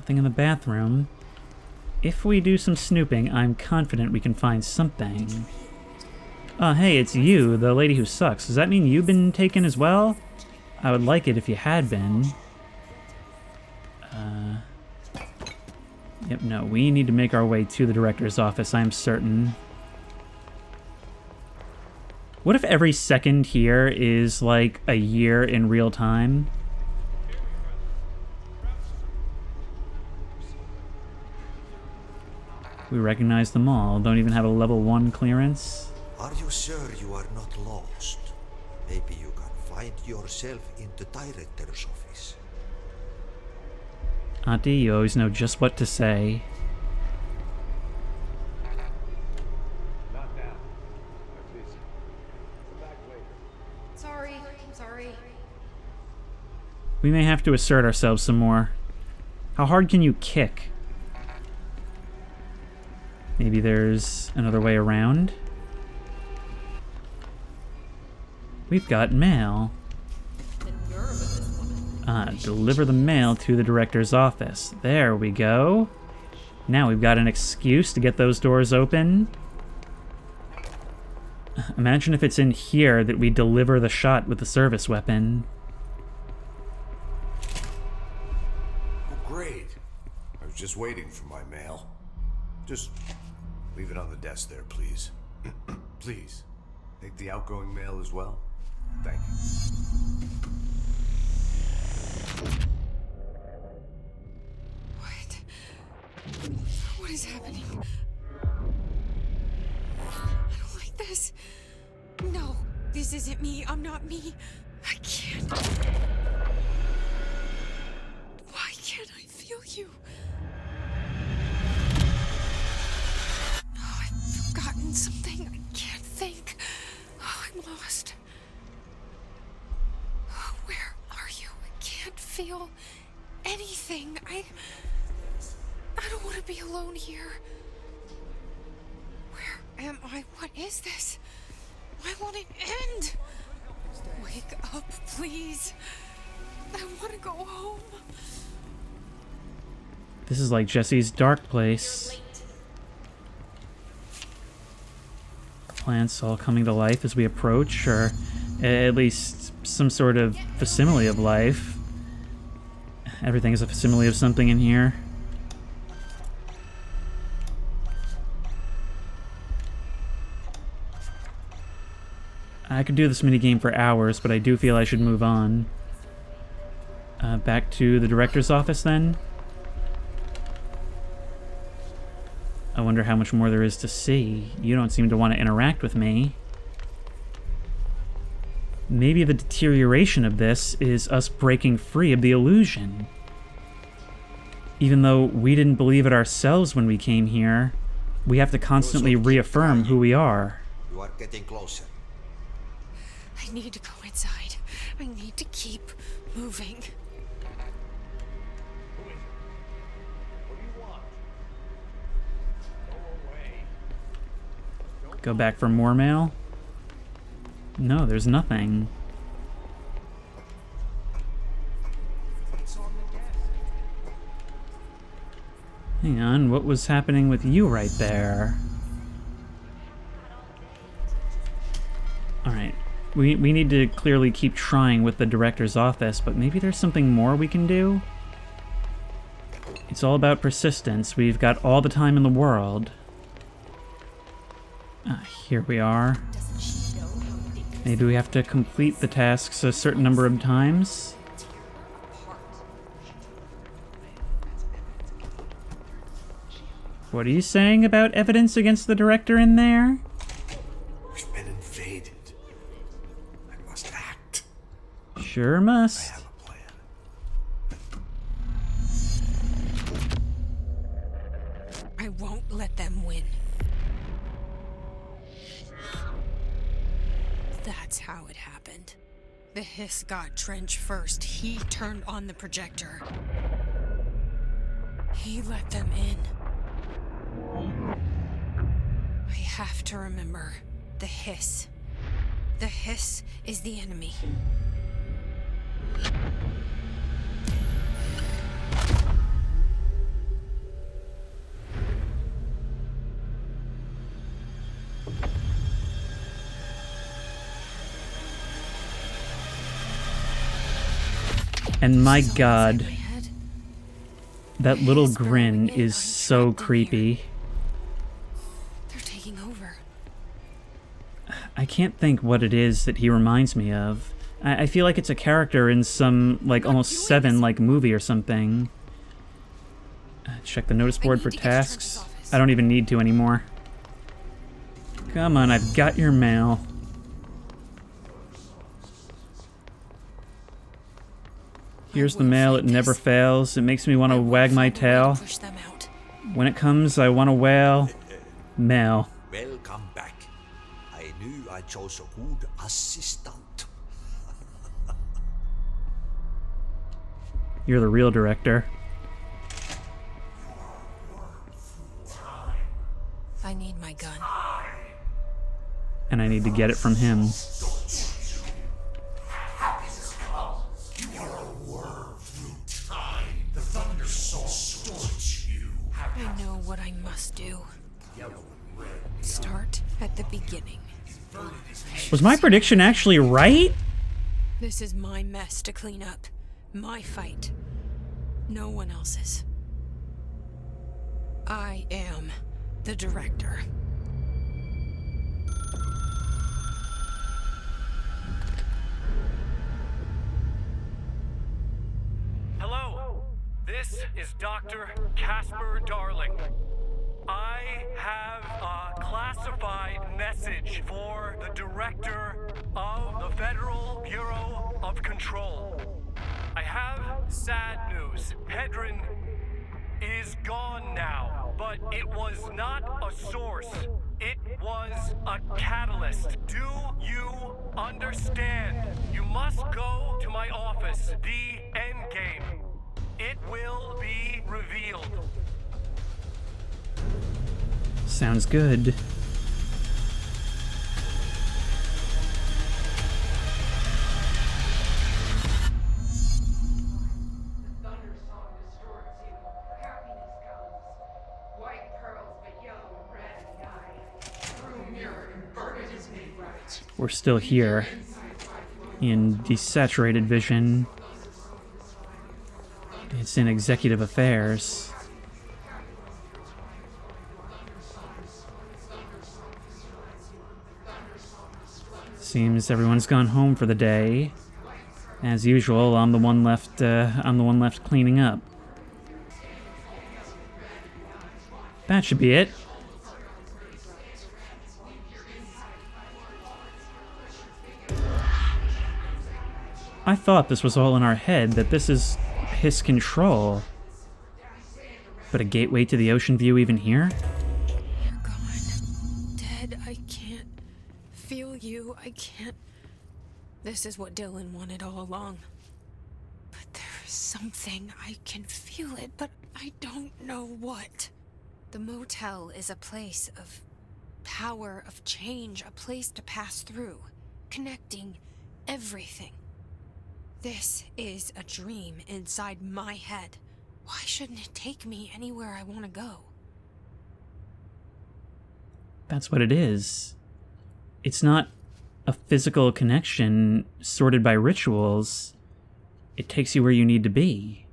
in the bathroom. If we do some snooping, I'm confident we can find something. Oh, hey, it's you, the lady who sucks. Does that mean you've been taken as well? I would like it if you had been. Yep, no, we need to make our way to the director's office, I'm certain. What if every second here is like a year in real time? We recognize them all. Don't even have a level 1 clearance. Are you sure you are not lost? Maybe you can find yourself in the director's office. Auntie, you always know just what to say. Not now. I'm busy. Come back later. Sorry, I'm sorry. We may have to assert ourselves some more. How hard can you kick? Maybe there's another way around? We've got mail. Deliver the mail to the director's office. There we go. Now we've got an excuse to get those doors open. Imagine if it's in here that we deliver the shot with the service weapon. Oh, great. I was just waiting for my mail. Just leave it on the desk there, please. Please. Take the outgoing mail as well. Thank you. What is happening? I don't like this. No, this isn't me. I'm not me. I can't. Why can't I feel you? Oh, I've forgotten something. I can't think. Oh, I'm lost. Oh, where are you? I can't feel anything. I don't want to be alone here. Where am I? What is this? Why won't it end? Wake up, please. I want to go home. This is like Jesse's dark place. Plants all coming to life as we approach, or at least some sort of facsimile of life. Everything is a facsimile of something in here. I could do this minigame for hours, but I do feel I should move on. Back to the director's office, then? I wonder how much more there is to see. You don't seem to want to interact with me. Maybe the deterioration of this is us breaking free of the illusion. Even though we didn't believe it ourselves when we came here, we have to constantly reaffirm who we are. You are getting closer. I need to go inside. I need to keep moving. Go back for more mail? No, there's nothing. Hang on, what was happening with you right there? Alright, we need to clearly keep trying with the director's office, but maybe there's something more we can do? It's all about persistence. We've got all the time in the world. Here we are. Maybe we have to complete the tasks a certain number of times? What are you saying about evidence against the director in there? We've been invaded. I must act. Sure must. I have a plan. I won't let them win. That's how it happened. The hiss got Trench first. He turned on the projector. He let them in. I have to remember the hiss. The hiss is the enemy. And my god, that little grin is so creepy. They're taking over. I can't think what it is that he reminds me of. I feel like it's a character in some, like, almost Seven, like, movie or something. Check the notice board for tasks. I don't even need to anymore. Come on, I've got your mail. Here's the mail, it never fails. It makes me want to wag my tail. When it comes, I want to wail. Mail. Welcome back. I knew I chose a good assistant. You're the real director. I need my gun. And I need to get it from him. I know what I must do. Start at the beginning. Was my prediction actually right? This is my mess to clean up. My fight. No one else's. I am the director. Hello, this is Dr. Casper Darling. I have a classified message for the director of the Federal Bureau of Control. I have sad news. Hedron is gone now, but it was not a source. It was a catalyst. Do you understand? You must go to my office, the Endgame. It will be revealed. Sounds good. We're still here in desaturated vision. It's in executive affairs. Seems everyone's gone home for the day. As usual, I'm the one left. I'm the one left cleaning up. That should be it. I thought this was all in our head, that this is his control. But a gateway to the ocean view even here? You're gone. Dead. I can't feel you. I can't. This is what Dylan wanted all along. But there's something. I can feel it, but I don't know what. The motel is a place of power, of change, a place to pass through, connecting everything. This is a dream inside my head. Why shouldn't it take me anywhere I want to go? That's what it is. It's not a physical connection sorted by rituals. It takes you where you need to be.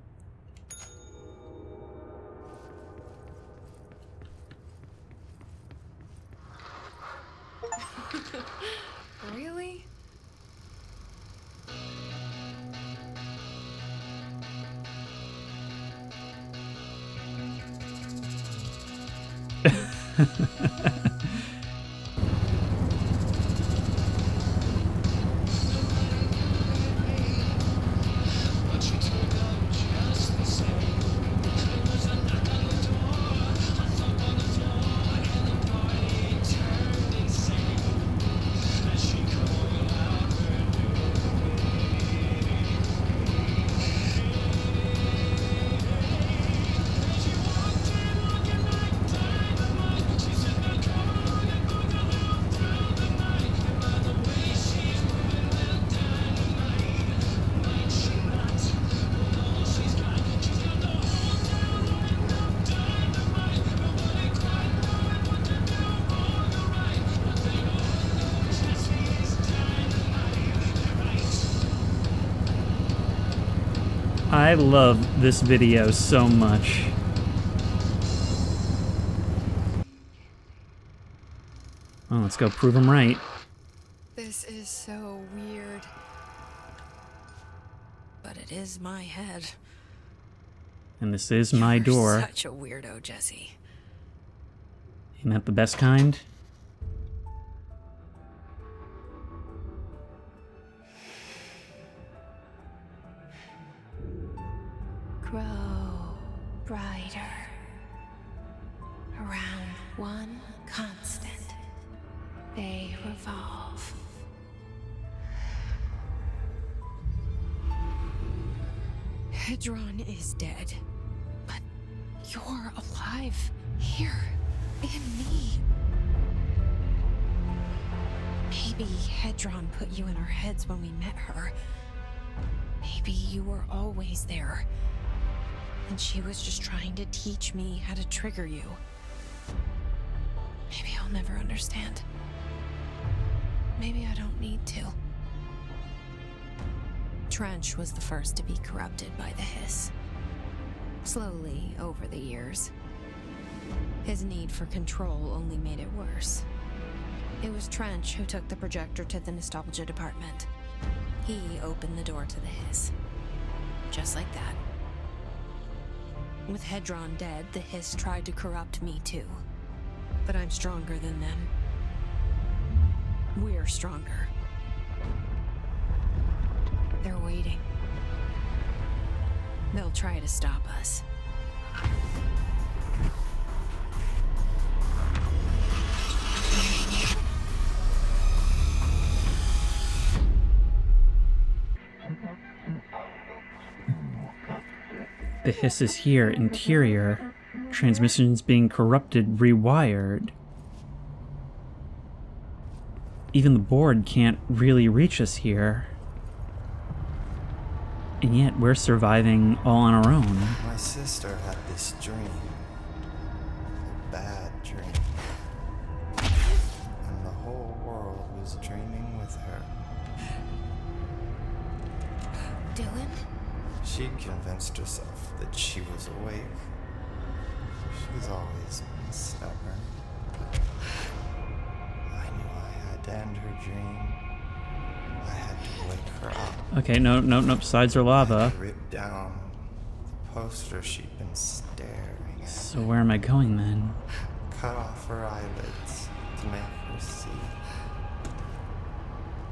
Really? I love this video so much. Oh, let's go prove him right. This is so weird. But it is my head. And this is my You're door. Such a weirdo, Jesse. Ain't that the best kind? Grow brighter. Around one constant. They revolve. Hedron is dead. But you're alive here in me. Maybe Hedron put you in our heads when we met her. Maybe you were always there. And she was just trying to teach me how to trigger you. Maybe I'll never understand. Maybe I don't need to. Trench was the first to be corrupted by the hiss. Slowly, over the years. His need for control only made it worse. It was Trench who took the projector to the nostalgia department. He opened the door to the hiss. Just like that. With Hedron dead, the hiss tried to corrupt me too. But I'm stronger than them. We're stronger. They're waiting. They'll try to stop us. The hiss is here, interior. Transmissions being corrupted, rewired. Even the board can't really reach us here. And yet we're surviving all on our own. My sister had this dream. A bad dream. And the whole world was dreaming with her. Dylan? She convinced herself that she was awake. She's always been stubborn. I knew I had to end her dream. I had to wake her up. Okay, no, sides are lava. I ripped down the poster she'd been staring at. So where am I going then? Cut off her eyelids to make her see.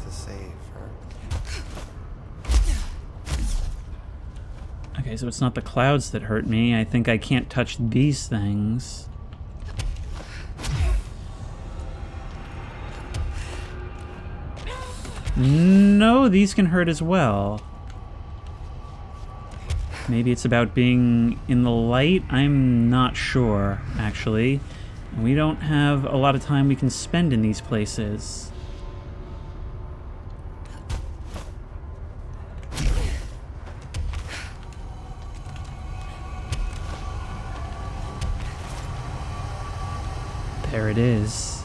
To save her. Okay, Okay, so it's not the clouds that hurt me. I think I can't touch these things. No, these can hurt as well. Maybe it's about being in the light? I'm not sure, actually. We don't have a lot of time we can spend in these places. There it is.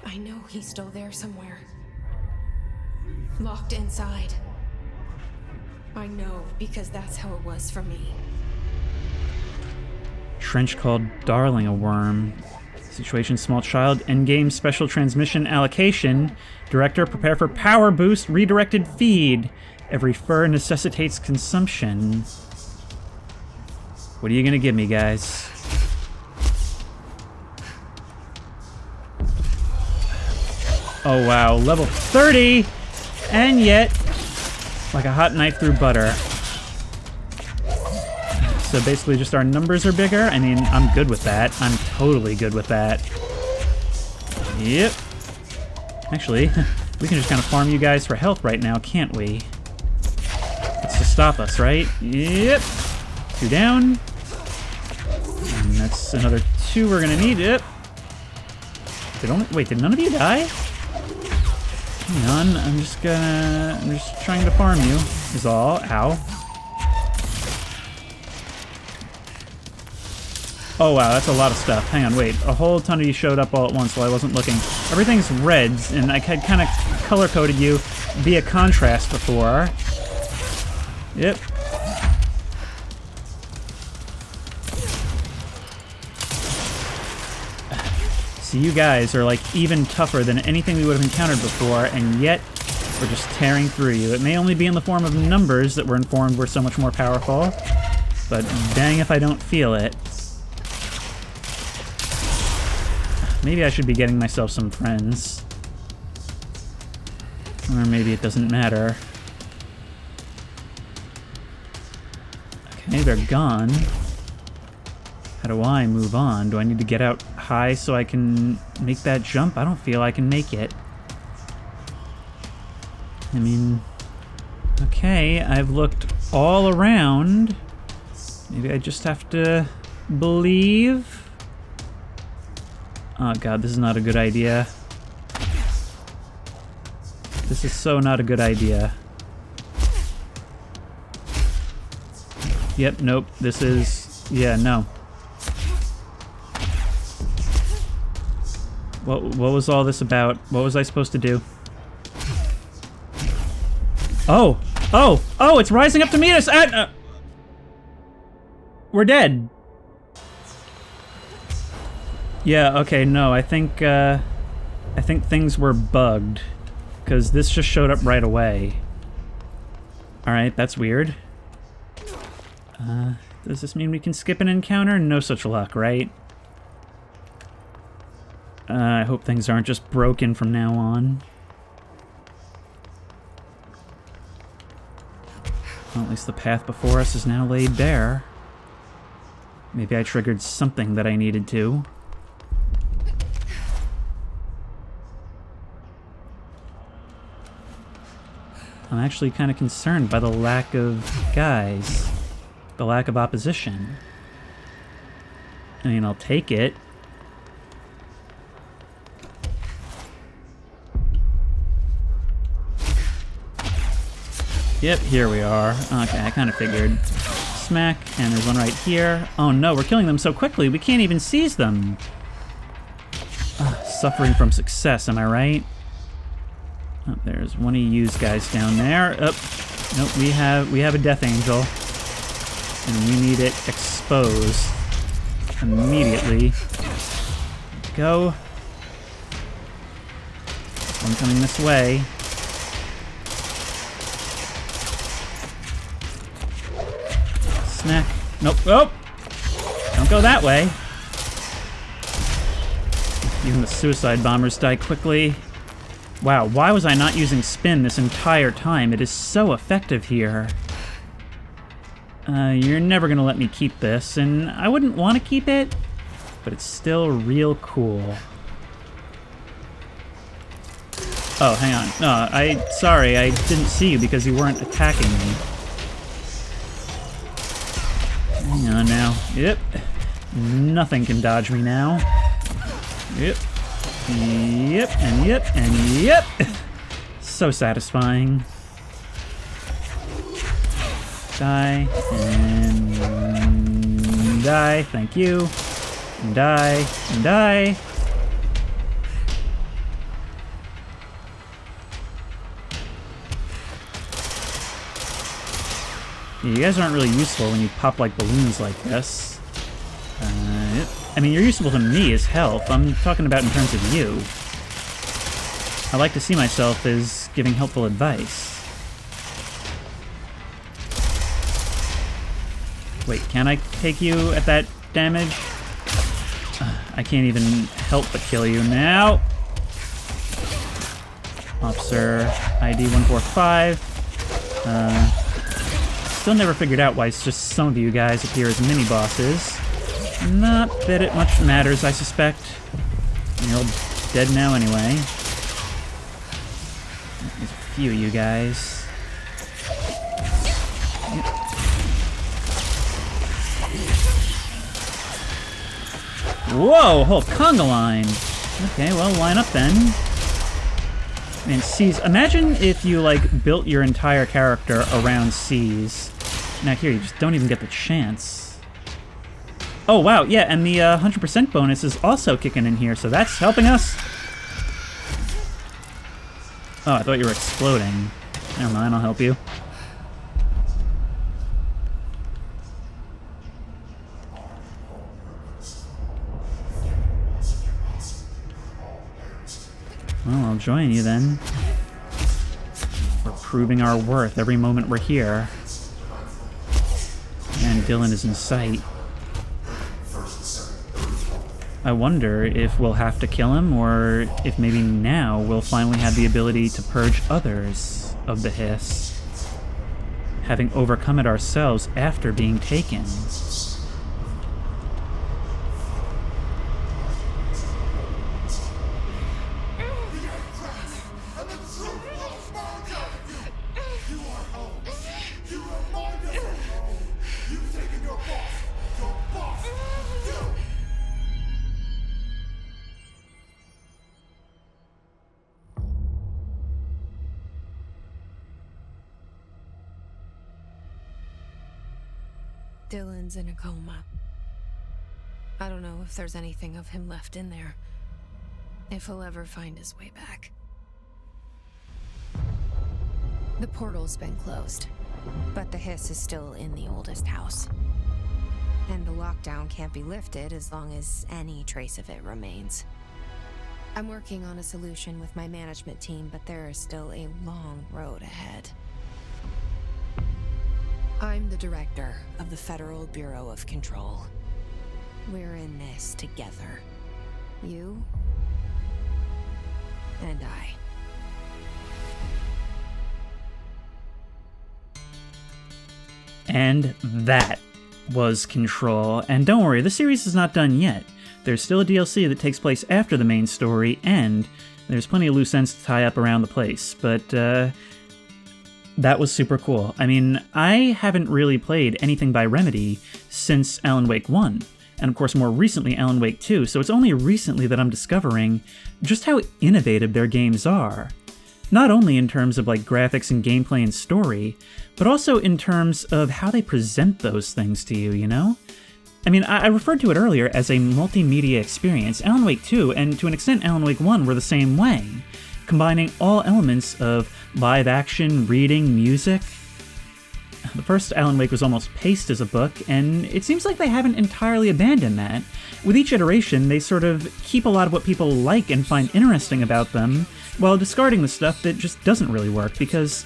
I know he's still there somewhere. Locked inside. I know, because that's how it was for me. Trench called Darling a worm. Situation small child. Endgame special transmission allocation. Director prepare for power boost. Redirected feed. Every fur necessitates consumption. What are you gonna give me, guys? Oh wow, level 30! And yet, like a hot knife through butter. So basically just our numbers are bigger. I mean, I'm good with that. I'm totally good with that. Yep. Actually, we can just kind of farm you guys for health right now, can't we? That's to stop us, right? Yep. 2 down. And that's another 2 we're gonna need. Yep. Wait, did none of you die? Hang on, I'm just trying to farm you, is all. Ow. Oh wow, that's a lot of stuff. Hang on, wait. A whole ton of you showed up all at once while I wasn't looking. Everything's reds, and I had kind of color-coded you via contrast before. Yep. So you guys are like even tougher than anything we would have encountered before, and yet we're just tearing through you. It may only be in the form of numbers that we're informed we're so much more powerful, but dang if I don't feel it. Maybe I should be getting myself some friends. Or maybe it doesn't matter. Okay, they're gone. How do I move on? Do I need to get out high so I can make that jump? I don't feel I can make it. I mean, okay, I've looked all around. Maybe I just have to believe. Oh god, this is not a good idea. This is so not a good idea. Yep, nope, this is... yeah, no. What was all this about? What was I supposed to do? Oh! Oh! Oh, it's rising up to meet us! We're dead! Yeah, okay, no, I think things were bugged. Because this just showed up right away. Alright, that's weird. Does this mean we can skip an encounter? No such luck, right? I hope things aren't just broken from now on. Well, at least the path before us is now laid bare. Maybe I triggered something that I needed to. I'm actually kind of concerned by the lack of guys. The lack of opposition. I mean, I'll take it. Yep, here we are. Okay, I kind of figured. Smack, and there's one right here. Oh no, we're killing them so quickly, we can't even seize them. Suffering from success, am I right? Oh, there's one of you guys down there. Oh, nope, we have a death angel. And we need it exposed immediately. Go. One coming this way. Snack. Nope. Oh! Don't go that way. Even the suicide bombers die quickly. Wow, why was I not using spin this entire time? It is so effective here. You're never gonna let me keep this, and I wouldn't want to keep it, but it's still real cool. Oh, hang on. No, sorry, I didn't see you because you weren't attacking me. Hang on now. Yep. Nothing can dodge me now. Yep. Yep, and yep, and yep! So satisfying. Die, and die, thank you. And die, and die. You guys aren't really useful when you pop like balloons like this. I mean, you're useful to me as health. I'm talking about in terms of you. I like to see myself as giving helpful advice. Wait, can I take you at that damage? I can't even help but kill you now. Officer ID 145. Still never figured out why it's just some of you guys appear as mini-bosses. Not that it much matters, I suspect. You're all dead now anyway. There's a few of you guys. Whoa, whole conga line. Okay, well, line up then. And C's. Imagine if you, like, built your entire character around C's. Now here, you just don't even get the chance. Oh, wow, yeah, and the 100% bonus is also kicking in here, so that's helping us. Oh, I thought you were exploding. Never mind, I'll help you. Well, I'll join you then. We're proving our worth every moment we're here. And Dylan is in sight. I wonder if we'll have to kill him, or if maybe now we'll finally have the ability to purge others of the hiss, having overcome it ourselves after being taken. Dylan's in a coma. I don't know if there's anything of him left in there. If he'll ever find his way back. The portal's been closed, but the hiss is still in the oldest house. And the lockdown can't be lifted as long as any trace of it remains. I'm working on a solution with my management team, but there is still a long road ahead. I'm the director of the Federal Bureau of Control. We're in this together. You and I. And that was Control. And don't worry, the series is not done yet. There's still a DLC that takes place after the main story, and there's plenty of loose ends to tie up around the place. But, that was super cool. I mean, I haven't really played anything by Remedy since Alan Wake 1, and of course more recently Alan Wake 2, so it's only recently that I'm discovering just how innovative their games are. Not only in terms of like graphics and gameplay and story, but also in terms of how they present those things to you, you know? I mean, I referred to it earlier as a multimedia experience. Alan Wake 2, and to an extent Alan Wake 1, were the same way, combining all elements of live action, reading, music. The first Alan Wake was almost paced as a book, and it seems like they haven't entirely abandoned that. With each iteration, they sort of keep a lot of what people like and find interesting about them, while discarding the stuff that just doesn't really work, because,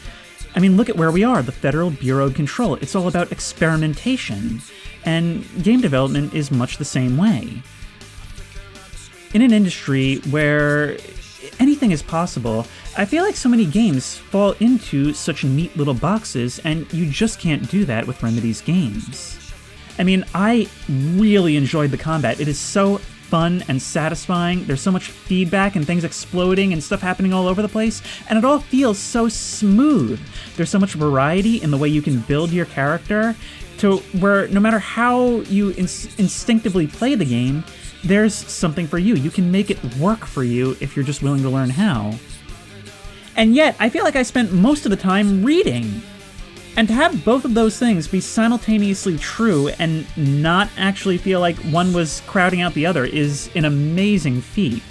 I mean, look at where we are, the Federal Bureau of Control. It's all about experimentation. and game development is much the same way. In an industry where anything is possible, I feel like so many games fall into such neat little boxes, and you just can't do that with Remedy's games. I mean, I really enjoyed the combat. It is so fun and satisfying. There's so much feedback and things exploding and stuff happening all over the place, and it all feels so smooth. There's so much variety in the way you can build your character, to where no matter how you instinctively play the game, there's something for you. You can make it work for you if you're just willing to learn how. And yet, I feel like I spent most of the time reading. And to have both of those things be simultaneously true and not actually feel like one was crowding out the other is an amazing feat.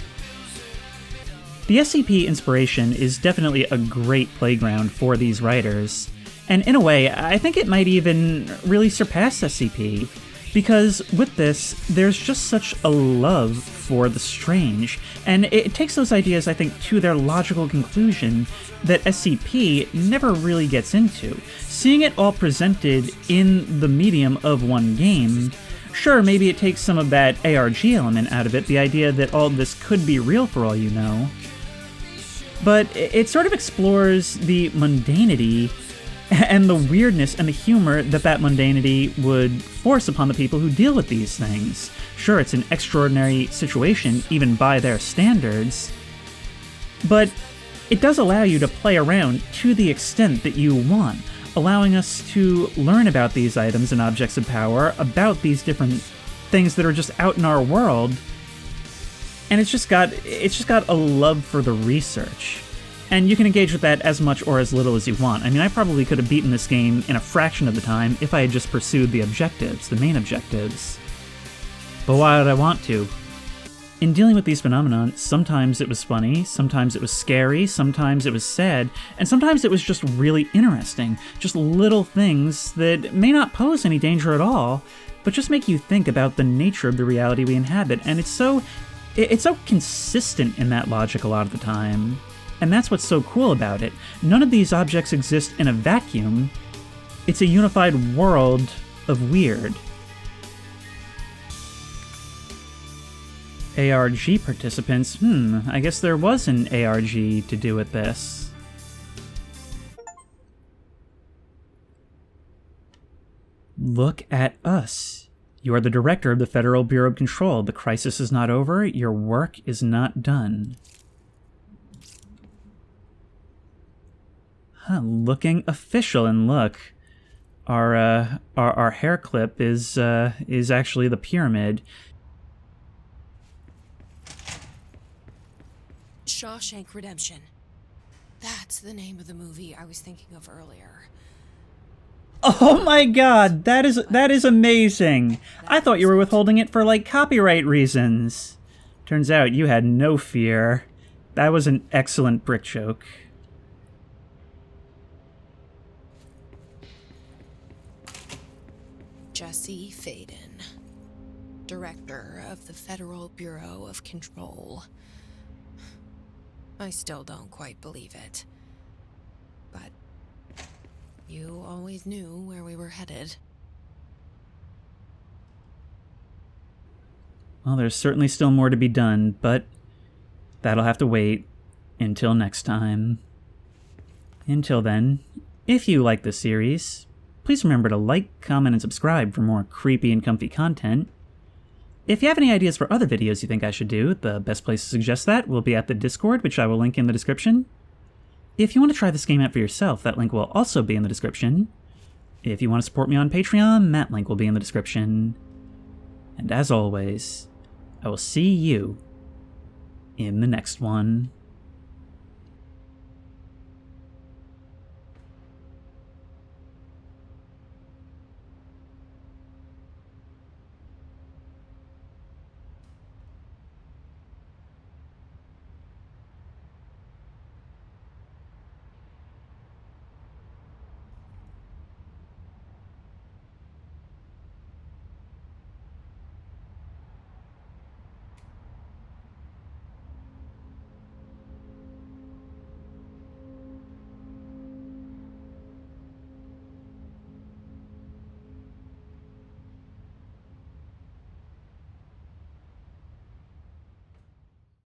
The SCP inspiration is definitely a great playground for these writers. And in a way, I think it might even really surpass SCP. Because with this, there's just such a love for the strange, and it takes those ideas, I think, to their logical conclusion that SCP never really gets into. Seeing it all presented in the medium of one game, sure, maybe it takes some of that ARG element out of it, the idea that all this could be real for all you know, but it sort of explores the mundanity and the weirdness and the humor that mundanity would force upon the people who deal with these things. Sure, it's an extraordinary situation, even by their standards, but it does allow you to play around to the extent that you want, allowing us to learn about these items and objects of power, about these different things that are just out in our world, and it's just got a love for the research. And you can engage with that as much or as little as you want. I mean, I probably could have beaten this game in a fraction of the time if I had just pursued the objectives, the main objectives. But why would I want to? In dealing with these phenomena, sometimes it was funny, sometimes it was scary, sometimes it was sad, and sometimes it was just really interesting. Just little things that may not pose any danger at all, but just make you think about the nature of the reality we inhabit. And it's so consistent in that logic a lot of the time. And that's what's so cool about it. None of these objects exist in a vacuum. It's a unified world of weird. ARG participants, I guess there was an ARG to do with this. Look at us. You are the director of the Federal Bureau of Control. The crisis is not over. Your work is not done. Looking official, and look, our hair clip is actually the pyramid. Shawshank Redemption. That's the name of the movie I was thinking of earlier. Oh my god, that is amazing! I thought you were withholding it for, like, copyright reasons. Turns out you had no fear. That was an excellent brick joke. Jesse Faden, Director of the Federal Bureau of Control. I still don't quite believe it. But you always knew where we were headed. Well, there's certainly still more to be done, but that'll have to wait until next time. Until then, if you like this series, please remember to like, comment, and subscribe for more creepy and comfy content. If you have any ideas for other videos you think I should do, the best place to suggest that will be at the Discord, which I will link in the description. If you want to try this game out for yourself, that link will also be in the description. If you want to support me on Patreon, that link will be in the description. And as always, I will see you in the next one.